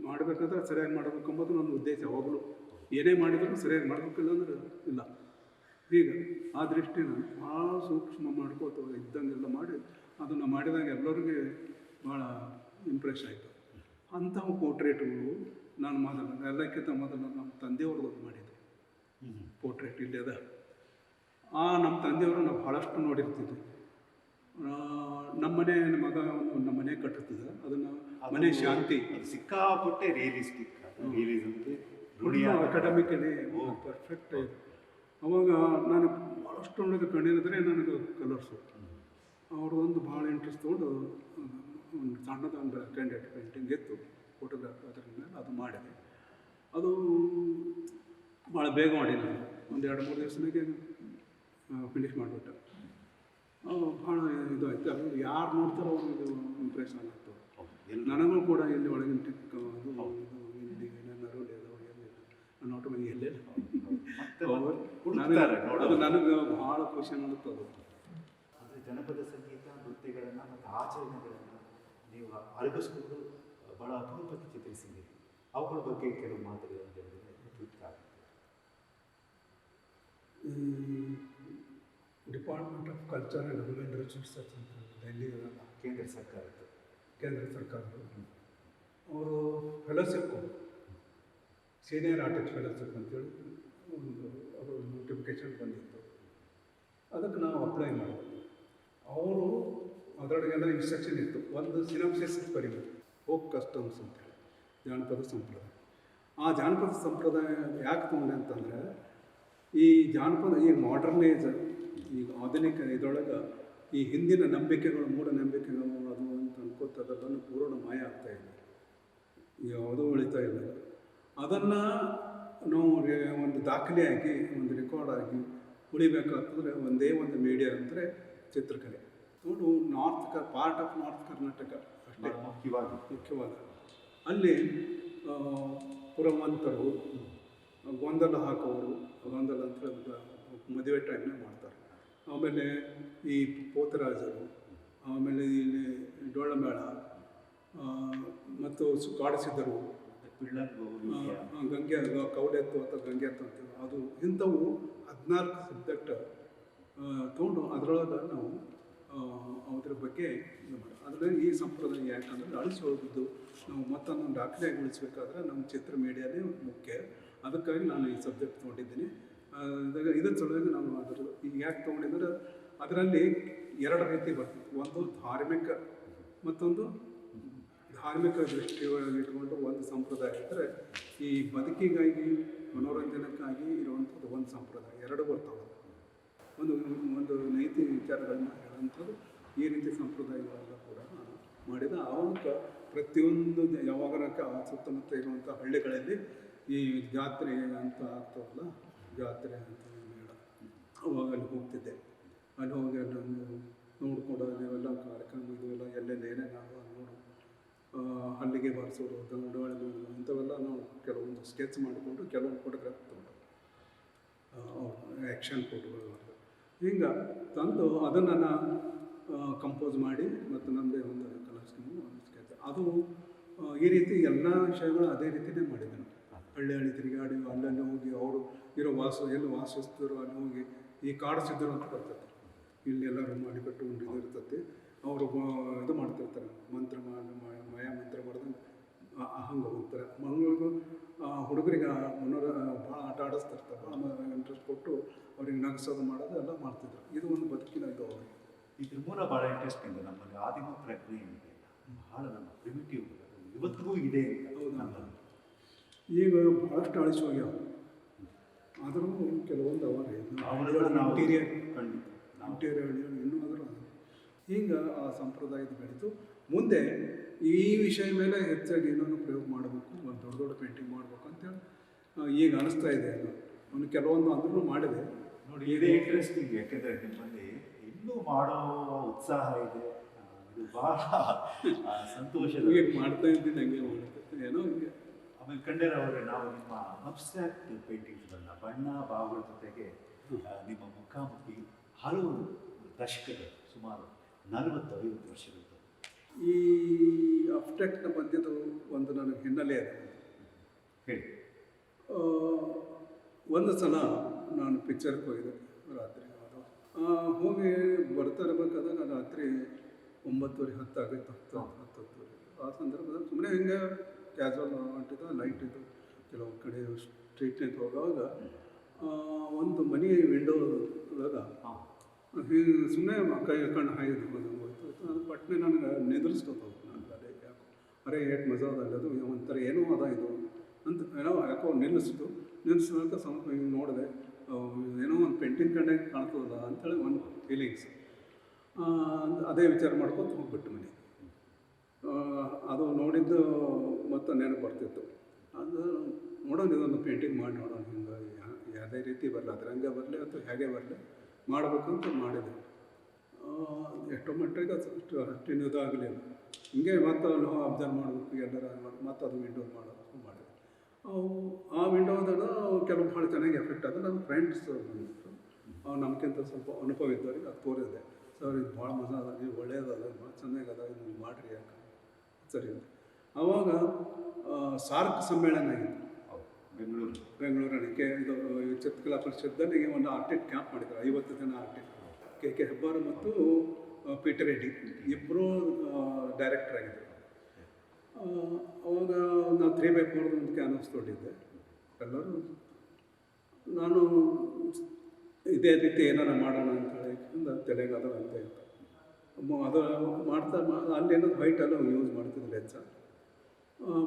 ಮಾಡಬೇಕಾದ್ರೆ ಸರಿಯಾಗಿ ಮಾಡಬೇಕು ಅಂಬೋದು ನನ್ನ ಉದ್ದೇಶ. ಯಾವಾಗಲೂ ಏನೇ ಮಾಡಿದರೂ ಸರಿಯಾಗಿ ಮಾಡಬೇಕಿಲ್ಲ ಅಂದ್ರೆ ಇಲ್ಲ. ಈಗ ಆ ದೃಷ್ಟಿನ ಭಾಳ ಸೂಕ್ಷ್ಮ ಮಾಡ್ಕೋತ ಇದ್ದಂಗೆಲ್ಲ ಮಾಡಿ ಅದನ್ನು ಮಾಡಿದಾಗ ಎಲ್ಲರಿಗೆ ಭಾಳ ಇಂಪ್ರೆಸ್ ಆಯಿತು. ಅಂಥವು ಪೋರ್ಟ್ರೇಟ್ಗಳು ನಾನು ಎಲ್ಲಕ್ಕಿಂತ ಮೊದಲು ನಮ್ಮ ತಂದೆಯವ್ರದ್ದು ಮಾಡಿದ್ದೆ ಪೋರ್ಟ್ರೇಟ್. ಇಲ್ಲಿ ಅದ ನಮ್ಮ ತಂದೆಯವರು ನಾವು ಭಾಳಷ್ಟು ನೋಡಿರ್ತಿದ್ವಿ. ನಮ್ಮ ಮಗ ನಮ್ಮ ಮನೆ ಕಟ್ಟಿರ್ತಿದ್ದ, ಅದನ್ನು ಮನೆ ಶಾಂತಿ ಸಿಕ್ಕಾಪಟ್ಟೆ ರಿಯಲಿಸ್ಟಿಕ್ ಅಕಾಡೆಮಿಕಲಿ ಪರ್ಫೆಕ್ಟ್ ಆಯಿತು. ಅವಾಗ ನಾನು ಭಾಳಷ್ಟು ನೋಡಿದ ಕಣ್ಣಿರಿದ್ರೆ ನನಗೆ ಕಲರ್ಸು ಅವರು ಒಂದು ಭಾಳ ಇಂಟ್ರೆಸ್ಟ್ ತೊಗೊಂಡು ಒಂದು ಸಣ್ಣದ ಒಂದು ಕ್ಯಾಂಡಿಡೇಟ್ ಪೇಂಟಿಂಗ್ ಇತ್ತು ಫೋಟೋಗ್ರಾಫ್. ಅದ್ರ ಮೇಲೆ ಅದು ಮಾಡಿದೆ. ಅದು ಭಾಳ ಬೇಗ ಮಾಡಿ ನಾನು ಒಂದು 2-3 ದಿವಸನಾಗೆ ಫಿನಿಷ್ ಮಾಡಿಬಿಟ್ಟೆ. ಭಾಳ ಇದು ಆಯ್ತು. ಅದು ಯಾರು ನೋಡ್ತಾರೋ ಅವ್ರಿಗೆ ಇಂಪ್ರೆಷನ್ ಆಗ್ತದೆ. ನನಗೂ ಕೂಡ ಇಲ್ಲಿ ಒಳಗಿನ ಟಿಕ್ ಅದು ಇದು ಇಲ್ಲಿ ನನ್ನ ರೋಡಿ ಅದು ಎಲ್ಲಿ ನನ್ನ ಆಟೋಮನಿ ಎಲ್ಲೇ ಅದು ನನಗೆ ಭಾಳ ಖುಷಿ ಅನ್ನಿಸ್ತದೆ. ಅಂದರೆ ಜನಪದ ಸಂಗೀತ ನೃತ್ಯಗಳನ್ನು ಮತ್ತು ಆಚರಣೆಗಳನ್ನು ನೀವು ಅರಗಿಸ್ಕೊಂಡು ಭಾಳ ಅಪರೂಪಕ್ಕೆ ಚಿತ್ರಿಸಿದ್ದೀರಿ. ಅವುಗಳ ಬಗ್ಗೆ ಕೆಲವು ಮಾತುಗಳನ್ನು ಹೇಳಿದರೆ ತೃಪ್ತಿ ಆಗುತ್ತೆ. ಈ department of culture and human resources ಅಂತ ಡೆಲ್ಲಿ ಕೇಂದ್ರ ಸರ್ಕಾರದ್ದು ಅವರು ಫೆಲೋಶಿಪ್ ಸೀನಿಯರ್ ಆರ್ಟಿಸ್ಟ್ ಫೆಲೋಶಿಪ್ ಅಂತೇಳಿ ಒಂದು ಅವರು ನೋಟಿಫಿಕೇಶನ್ ಬಂದಿತ್ತು. ಅದಕ್ಕೆ ನಾವು ಅಪ್ಲೈ ಮಾಡಿದ್ವಿ. ಅವರು ಅದರೊಳಗೆಲ್ಲ ಇನ್ಸ್ಟ್ರಕ್ಷನ್ ಇತ್ತು. ಒಂದು ಸಿನಾಪ್ಸಿಸ್ ಬರೀಬೇಕು, ಫೋಕ್ ಕಸ್ಟಮ್ಸ್ ಅಂತೇಳಿ ಜಾನಪದ ಸಂಪ್ರದಾಯ. ಆ ಜಾನಪದ ಸಂಪ್ರದಾಯ ಯಾಕೆ ತೊಗೊಂಡೆ ಅಂತಂದರೆ, ಈ ಜಾನಪದ ಈ ಮಾಡರ್ನೈಸ್ ಈಗ ಆಧುನಿಕ ಇದರೊಳಗೆ ಈ ಹಿಂದಿನ ನಂಬಿಕೆಗಳು ಮೂಢನಂಬಿಕೆಗಳು ಅದು ಅಂತ ಅನ್ಕೋತದನ್ನು ಪೂರ್ಣ ಮಾಯ ಆಗ್ತಾಯಿದೆ, ಯಾವುದೂ ಉಳಿತಾ ಇಲ್ಲ. ಅದನ್ನು ನಾವು ಒಂದು ದಾಖಲೆಯಾಗಿ ಒಂದು ರೆಕಾರ್ಡ್ ಆಗಿ ಉಳಿಬೇಕಾಗ್ತಂದ್ರೆ ಒಂದೇ ಒಂದು ಮೀಡಿಯಾ ಅಂದರೆ ಚಿತ್ರಕಲೆ. ನೋಡು, ಪಾರ್ಟ್ ಆಫ್ ನಾರ್ತ್ ಕರ್ನಾಟಕ ಅಷ್ಟೇ ಮುಖ್ಯವಾದ. ಅಲ್ಲಿ ಪುರವಂತರು ಗೊಂದಲ ಹಾಕೋರು, ಗೊಂದಲ ಅಂತ ಮದುವೆ ಟೈಮ್ನಾಗ ಮಾಡ್ತಾರೆ. ಆಮೇಲೆ ಈ ಪೋತರಾಜರು, ಆಮೇಲೆ ಇಲ್ಲಿ ಡೊಳ್ಳಮೇಳ ಮತ್ತು ಕಾಡಿಸಿದರು, ಗಂಗೆ ಕೌಲೆತ್ತು ಅಥವಾ ಗಂಗೆ ಎತ್ತು ಅಂತೀವಿ. ಅದು ಇಂಥವು 14 ಸಬ್ಜೆಕ್ಟ್ ತೊಗೊಂಡು ಅದರೊಳಗೆ ನಾವು ಅದ್ರ ಬಗ್ಗೆ ಇದು ಮಾಡಿ. ಅದರಲ್ಲಿ ಈ ಸಂಪ್ರದಾಯ ಯಾಕಂದರೆ ಅಳಿಸಿ ಹೋಗಿದ್ದು ನಾವು ಮತ್ತೊಂದು ದಾಖಲೆಯಾಗಿ ಉಳಿಸ್ಬೇಕಾದ್ರೆ ನಮ್ಮ ಚಿತ್ರ ಮೀಡಿಯಾನೇ ಮುಖ್ಯ. ಅದಕ್ಕಾಗಿ ನಾನು ಈ ಸಬ್ಜೆಕ್ಟ್ ತೊಗೊಂಡಿದ್ದೀನಿ. ಇದರ ಸಲುವಾಗಿ ನಾವು ಅದರ ಈಗ ಯಾಕೆ ತೊಗೊಂಡಿದ್ರೆ ಅದರಲ್ಲಿ 2 ರೀತಿ ಬರ್ತದೆ. ಒಂದು ಧಾರ್ಮಿಕ, ಮತ್ತೊಂದು ಧಾರ್ಮಿಕ ದೃಷ್ಟಿಯಲ್ಲಿ ಇಟ್ಕೊಂಡು ಒಂದು ಸಂಪ್ರದಾಯ ಇದ್ದರೆ, ಈ ಬದುಕಿಗಾಗಿ ಮನೋರಂಜನೆಕ್ಕಾಗಿ ಇರುವಂಥದ್ದು ಒಂದು ಸಂಪ್ರದಾಯ. 2 ಬರ್ತಾವೆ. ಒಂದು ನೈತಿಕ ವಿಚಾರಗಳನ್ನ ಹೇಳುವಂಥದ್ದು ಈ ರೀತಿ ಸಂಪ್ರದಾಯಗಳೆಲ್ಲ ಕೂಡ ನಾನು ಮಾಡಿದ. ಆವಾಗ ಪ್ರತಿಯೊಂದು ಯಾವಾಗ ಸುತ್ತಮುತ್ತ ಇರುವಂಥ ಹಳ್ಳಿಗಳಲ್ಲಿ ಈ ಜಾತ್ರೆ ಅಂತ ಆಗ್ತಾವಲ್ಲ, ಜಾತ್ರೆ ಅಂತ ಮೇಳ, ಅವಾಗ ಅಲ್ಲಿ ಹೋಗ್ತಿದ್ದೆ. ಅಲ್ಲಿ ಹೋಗಿ ಅಲ್ಲೊಂದು ನೋಡ್ಕೊಂಡು ಅವೆಲ್ಲ ಕಾರ್ಯಕ್ರಮ ಇದುವೆಲ್ಲ ಎಲ್ಲೆಲ್ಲೇನೇ ನಾವು ನೋಡು ಹಲ್ಲಿಗೆ ಬಾರಿಸೋದು, ಡೊಳ್ಳು ಇಂಥವೆಲ್ಲ ನಾವು ಕೆಲವೊಂದು ಸ್ಕೆಚ್ ಮಾಡಿಕೊಂಡು ಕೆಲವೊಂದು ಫೋಟೋಗ್ರಾಫ್ ತೊಗೊಂಡು ಆ್ಯಕ್ಷನ್ ಫೋಟೋಗಳು ಹಿಂಗೆ ತಂದು ಅದನ್ನು ನಾನು ಕಂಪೋಸ್ ಮಾಡಿ ಮತ್ತು ನಮ್ಮದೇ ಒಂದು ಕಲಾಸ್ಕೊಂಡು ಒಂದು ಸ್ಕೆಚ್ ಅದು ಈ ರೀತಿ ಎಲ್ಲ ವಿಷಯಗಳು ಅದೇ ರೀತಿಯೇ ಮಾಡಿದೆ ನಾನು. ಹಳ್ಳಿ ತಿರುಗಾಡಿ ಅಲ್ಲಲ್ಲಿ ಹೋಗಿ ಅವರು ಇರೋ ಎಲ್ಲಿ ವಾಸಿಸ್ತಾರೋ ಅಲ್ಲಿ ಹೋಗಿ ಈ ಕಾಡಿಸಿದ್ರು ಅಂತ ಬರ್ತೈತೆ. ಇಲ್ಲಿ ಎಲ್ಲರೂ ಮಾಡಿ ಕಟ್ಟುಕೊಂಡು ಇರ್ತೈತಿ. ಅವರು ಇದು ಮಾಡ್ತಿರ್ತಾರೆ, ಮಂತ್ರ ಮಾಯ ಮಂತ್ರ ಮಾಡ್ದಂಗೆ ಹಂಗೆ ಹೋಗ್ತಾರೆ. ಮಗಳಿಗೂ ಹುಡುಗರಿಗೆ ಭಾಳ ಆಟ ಆಡಿಸ್ತಿರ್ತಾರೆ. ಭಾಳ ಇಂಟ್ರೆಸ್ಟ್ ಕೊಟ್ಟು ಅವ್ರಿಗೆ ನಗಿಸೋದು ಮಾಡೋದು ಎಲ್ಲ ಮಾಡ್ತಿದ್ರು. ಇದು ಒಂದು ಬದುಕಿನ ಇದು ಅವ್ರಿಗೆ. ಇದ್ರ ಮೂಲ ಭಾಳ ಇಂಟ್ರೆಸ್ಟಿಂಗ್. ನಮ್ಮಲ್ಲಿ ಆದಿಮ ಪ್ರಜ್ಞೆ ಇದೆ, ಭಾಳ ನಮ್ಮ ಪ್ರಿಮಿಟಿವ್ ಇವತ್ತಿಗೂ ಇದೆ. ಹೌದು, ಈಗ ಭಾಳಷ್ಟು ಅಳಿಸಿ ಹೋಗ್ಯಾವ. ಆದರೂ ಕೆಲವೊಂದು ಇಂಟೀರಿಯರ್ ಇನ್ನೂ ಆದರೂ ಹಿಂಗೆ ಆ ಸಂಪ್ರದಾಯದ ಬೆಳೀತು. ಮುಂದೆ ಈ ವಿಷಯ ಮೇಲೆ ಹೆಚ್ಚಾಗಿ ಏನೋ ಪ್ರಯೋಗ ಮಾಡಬೇಕು, ಒಂದು ದೊಡ್ಡ ದೊಡ್ಡ ಪೇಂಟಿಂಗ್ ಮಾಡಬೇಕು ಅಂತೇಳಿ ಈಗ ಅನಿಸ್ತಾ ಇದೆ. ಅವನು ಕೆಲವೊಂದು ಅಂದ್ರೂ ಮಾಡಿದೆ ನೋಡಿ. ಇದೇ ಇಂಟ್ರೆಸ್ಟಿಂಗ್, ಯಾಕೆಂದರೆ ನಿಮ್ಮಲ್ಲಿ ಇನ್ನೂ ಮಾಡೋ ಉತ್ಸಾಹ ಇದೆ. ಇದು ಭಾಳ ಸಂತೋಷದ. ಈಗ ಮಾಡ್ತಾ ಇದ್ದೀನಿ, ಹಂಗೆ ಮಾಡುತ್ತೆ ಏನೋ ಹಿಂಗೆ. ಆಮೇಲೆ ಕಂಡೇರವರೇ, ನಾವು ನಿಮ್ಮ ಅಬ್ಸ್ಟ್ರಾಕ್ಟ್ ಪೇಂಟಿಂಗ್ಸ್ಗಳನ್ನ ಬಣ್ಣ ಭಾವಗಳ ಜೊತೆಗೆ ನಿಮ್ಮ ಮುಖಾಮುಖಿ ಹಲವು ದಶಕಗಳು, ಸುಮಾರು 40-50 ವರ್ಷಗಳು. ಈ ಅಬ್ಸ್ಟ್ರಾಕ್ಟ್ನ ಬಂದಿದ್ದು ಒಂದು ನನಗೆ ಹಿನ್ನೆಲೆ ಇದೆ ಹೇಳಿ. ಒಂದು ಸಲ ನಾನು ಪಿಕ್ಚರ್ಗೆ ಹೋಗಿದ್ದೆ ರಾತ್ರಿ. ಹೋಗಿ ಬರ್ತಾ ಇರಬೇಕಾದಾಗ ರಾತ್ರಿ 9:30 10 ಆಗಿತ್ತು, 10:10. ಆ ಸಂದರ್ಭದಲ್ಲಿ ಸುಮ್ಮನೆ ಹಿಂಗೆ ಕ್ಯಾಸುವಲ್ ಹೊಂಟಿದ್ದು, ಲೈಟ್ ಇದ್ದು ಕೆಲವು ಕಡೆ ಸ್ಟ್ರೀಟ್ನಿಂದ ಹೋಗುವಾಗ ಒಂದು ಮನೆ ವಿಂಡೋ ಒಳಗೆ ಸುಮ್ಮನೆ ಕಣ್ಣು ಹಾಯ್ದು ಹೋಯ್ತು. ಅದು ಪಟ್ನೆ ನನಗೆ ನಿದ್ರಿಸ್ಕೊತ ನಾನು ಅದೇ ಯಾಕೋ ಅರೆ ಏಟ್ ಮಜಾ ಅದ, ಅದು ಒಂಥರ ಏನೋ ಅದ ಇದು ಅಂತ ಏನೋ ಯಾಕೋ ನಿಲ್ಲಿಸಿದಾಗ ಸ್ವಲ್ಪ ಹಿಂಗೆ ನೋಡಿದೆ, ಏನೋ ಒಂದು ಪೆಂಟಿಂಗ್ ಕಂಡಾಗ ಕಾಣ್ತದಲ್ಲ ಅಂಥೇಳಿ ಒಂದು ಫೀಲಿಂಗ್ಸ್. ಅದೇ ವಿಚಾರ ಮಾಡ್ಕೊತ ಹೋಗ್ಬಿಟ್ಟು ಮನೆ ಅದು ನೋಡಿದ್ದು ಮತ್ತು ನೆನಪು ಬರ್ತಿತ್ತು. ಅದು ನೋಡೋಣ, ಇದೊಂದು ಪೇಂಟಿಂಗ್ ಮಾಡಿ ನೋಡೋಣ, ಹಿಂಗೆ ಯಾವುದೇ ರೀತಿ ಬರಲಿ, ಅದರಂಗೆ ಬರಲಿ ಅಥವಾ ಹೇಗೆ ಬರಲಿ ಮಾಡಬೇಕಂತ ಮಾಡಿದೆ. ಎಷ್ಟೋ ಮಟ್ಟಿಗೆ ಅಷ್ಟೇನು ಇದಾಗಲಿಲ್ಲ. ಹಿಂಗೆ ಮತ್ತು ನಾವು ಅಬ್ಸರ್ವ್ ಮಾಡಬೇಕು, ಎಲ್ಲರ ಮತ್ತು ಅದು ವಿಂಡೋ ಮಾಡೋದು ಮಾಡಿದೆ. ಆ ವಿಂಡೋದಾಗ ಕೆಲವು ಭಾಳ ಚೆನ್ನಾಗಿ ಎಫೆಕ್ಟ್ ಆದ. ನನ್ನ ಫ್ರೆಂಡ್ಸ್ ಬಂದಿತ್ತು, ನಮ್ಗಿಂತ ಸ್ವಲ್ಪ ಅನುಭವ ಇದ್ದವ್ರಿಗೆ ಅದು ತೋರಿಸಿದೆ. ಸರ್ ಇದು ಭಾಳ ಮಜಾ ಅದ, ನೀವು ಒಳ್ಳೇದದ, ಭಾಳ ಚೆನ್ನಾಗದ, ಇದು ಮಾಡಿರಿ ಯಾಕೆ ಸರಿ ಅಂತ. ಆವಾಗ ಸಾರ್ಕ್ ಸಮ್ಮೇಳನ ಆಗಿತ್ತು ಬೆಂಗಳೂರಲ್ಲಿ. ಇದು ಚಿತ್ರಕಲಾ ಪರಿಷತ್ದಲ್ಲಿ ಒಂದು ಆರ್ಟಿಸ್ಟ್ ಕ್ಯಾಂಪ್ ಮಾಡಿದ್ರು, 50 ಜನ ಆರ್ಟಿಸ್ಟ್. ಕೆ ಹೆಬ್ಬಾರ್ ಮತ್ತು ಪಿ.ಟಿ. ರೆಡ್ಡಿ ಇಬ್ಬರು ಡೈರೆಕ್ಟರ್ ಆಗಿದ್ದರು. ಅವಾಗ ನಾವು 3x4 ಒಂದು ಕ್ಯಾನ್ವಸ್ ತೊಗೊಂಡಿದ್ದೆ. ಎಲ್ಲರೂ ನಾನು ಇದೇ ರೀತಿ ಏನಾರ ಮಾಡೋಣ ಅಂತೇಳಿ ತಲೆಗೆ ಅದು ಅಂತ ಇತ್ತು. ಅದು ಮಾಡ್ತಾ ಅಲ್ಲೇನೋ ವೈಟೆಲ್ಲ ಯೂಸ್ ಮಾಡ್ತಿದ್ರು ಹೆಚ್ಚ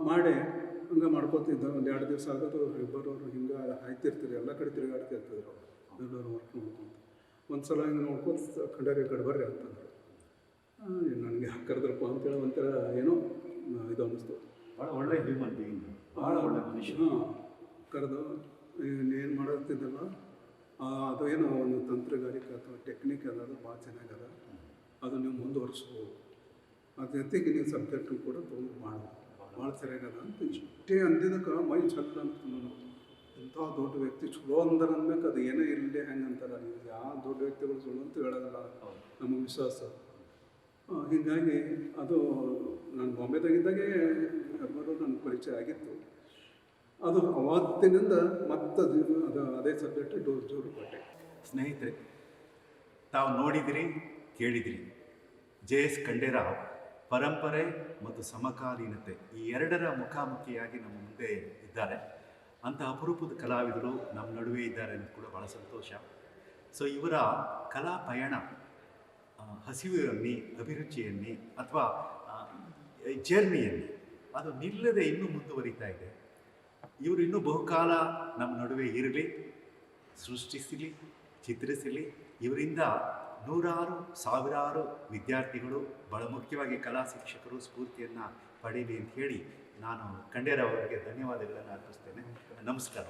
ಮಾಡಿ ಹಂಗೆ ಮಾಡ್ಕೋತಿದ್ದೆ. ಒಂದು 2 ದಿವಸ ಆಗೋದು ಇಬ್ಬರವರು ಹಿಂಗೆ ಆಯ್ತಿರ್ತಿದ್ರು, ಎಲ್ಲ ಕಡೆ ತಿರುಗಾಡ್ತಿರ್ತಿದ್ರು ಎಲ್ಲರೂ ವರ್ಕ್ ಮಾಡ್ಕೊಂಡು. ಒಂದು ಸಲ ಹಿಂಗೆ ನೋಡ್ಕೊತ ಕಂಡರೆ ಗಡ್ಬರ್ರಿ ಅಂತಂದರು. ನನಗೆ ಕರೆದ್ರಪ್ಪ ಅಂತೇಳಿ ಒಂಥರ ಏನೋ ಇದು ಅನ್ನಿಸ್ತು. ಭಾಳ ಒಳ್ಳೆ ಹ್ಯೂಮನ್ ಬೀಯಿಂಗ್, ಭಾಳ ಒಳ್ಳೆ ಮನುಷ್ಯ. ಹಾಂ, ಕರೆದು ಏನು ಮಾಡುತ್ತಿದ್ದಲ್ಲ ಅದು ಏನೋ ಒಂದು ತಂತ್ರಗಾರಿಕೆ ಅಥವಾ ಟೆಕ್ನಿಕ್ ಅದ, ಭಾಳ ಚೆನ್ನಾಗದ, ಅದು ನೀವು ಮುಂದುವರಿಸ್ಬೋದು. ಅದ್ರ ಜೊತೆಗೆ ನೀವು ಸಬ್ಜೆಕ್ಟು ಕೂಡ ತೊಗೊಂಡು ಮಾಡೋದು ಭಾಳ ಸರಿಯಾಗದ ಅಂತ ಇಷ್ಟೇ ಅಂದಿದ್ದಕ್ಕೆ ಮೈ ಚಲ್ಲ ಅಂತ ನಾನು. ಇಂಥ ದೊಡ್ಡ ವ್ಯಕ್ತಿ ಚಲೋ ಅಂದ್ರೆ ಅಂದ್ಬೇಕು, ಅದು ಏನೇ ಇಲ್ಲದೆ ಹೆಂಗೆ ಅಂತಾರೆ, ಯಾವ ದೊಡ್ಡ ವ್ಯಕ್ತಿಗಳು ಸುಳ್ಳು ಅಂತ ಹೇಳೋದಿಲ್ಲ ನಮಗೆ ವಿಶ್ವಾಸ. ಹೀಗಾಗಿ ಅದು ನಾನು ಬಾಂಬೆದಾಗಿದ್ದಾಗೆ ಎಲ್ಲರೂ ನನ್ನ ಪರಿಚಯ ಆಗಿತ್ತು. ಅದು ಅವತ್ತಿನಿಂದ ಮತ್ತೆ ಅದು ಅದೇ ಸಬ್ಜೆಕ್ಟ್ ಜೋರು ಕೊಟ್ಟೆ. ಸ್ನೇಹಿತರೆ, ತಾವು ನೋಡಿದಿರಿ, ಕೇಳಿದಿರಿ, ಜೆ.ಎಸ್. ಖಂಡೇರಾವ್ ಪರಂಪರೆ ಮತ್ತು ಸಮಕಾಲೀನತೆ ಈ ಎರಡರ ಮುಖಾಮುಖಿಯಾಗಿ ನಮ್ಮ ಮುಂದೆ ಇದ್ದಾರೆ. ಅಂಥ ಅಪರೂಪದ ಕಲಾವಿದರು ನಮ್ಮ ನಡುವೆ ಇದ್ದಾರೆ ಅನ್ನೋದು ಕೂಡ ಭಾಳ ಸಂತೋಷ. ಸೊ ಇವರ ಕಲಾ ಪಯಣ ಹಸಿವೆಯನ್ನಿ, ಅಭಿರುಚಿಯನ್ನಿ ಅಥವಾ ಜರ್ನಿಯನ್ನಿ ಅದು ನಿಲ್ಲದೆ ಇನ್ನೂ ಮುಂದುವರಿತಾ ಇದೆ. ಇವರು ಇನ್ನೂ ಬಹುಕಾಲ ನಮ್ಮ ನಡುವೆ ಇರಲಿ, ಸೃಷ್ಟಿಸಲಿ, ಚಿತ್ರಿಸಲಿ. ಇವರಿಂದ ನೂರಾರು ಸಾವಿರಾರು ವಿದ್ಯಾರ್ಥಿಗಳು, ಬಹಳ ಮುಖ್ಯವಾಗಿ ಕಲಾ ಶಿಕ್ಷಕರು ಸ್ಫೂರ್ತಿಯನ್ನು ಪಡೀಲಿ ಅಂತ ಹೇಳಿ ನಾನು ಖಂಡೇರಾವ್ ಅವರಿಗೆ ಧನ್ಯವಾದಗಳನ್ನು ಅರ್ಪಿಸ್ತೇನೆ. ನಮಸ್ಕಾರ.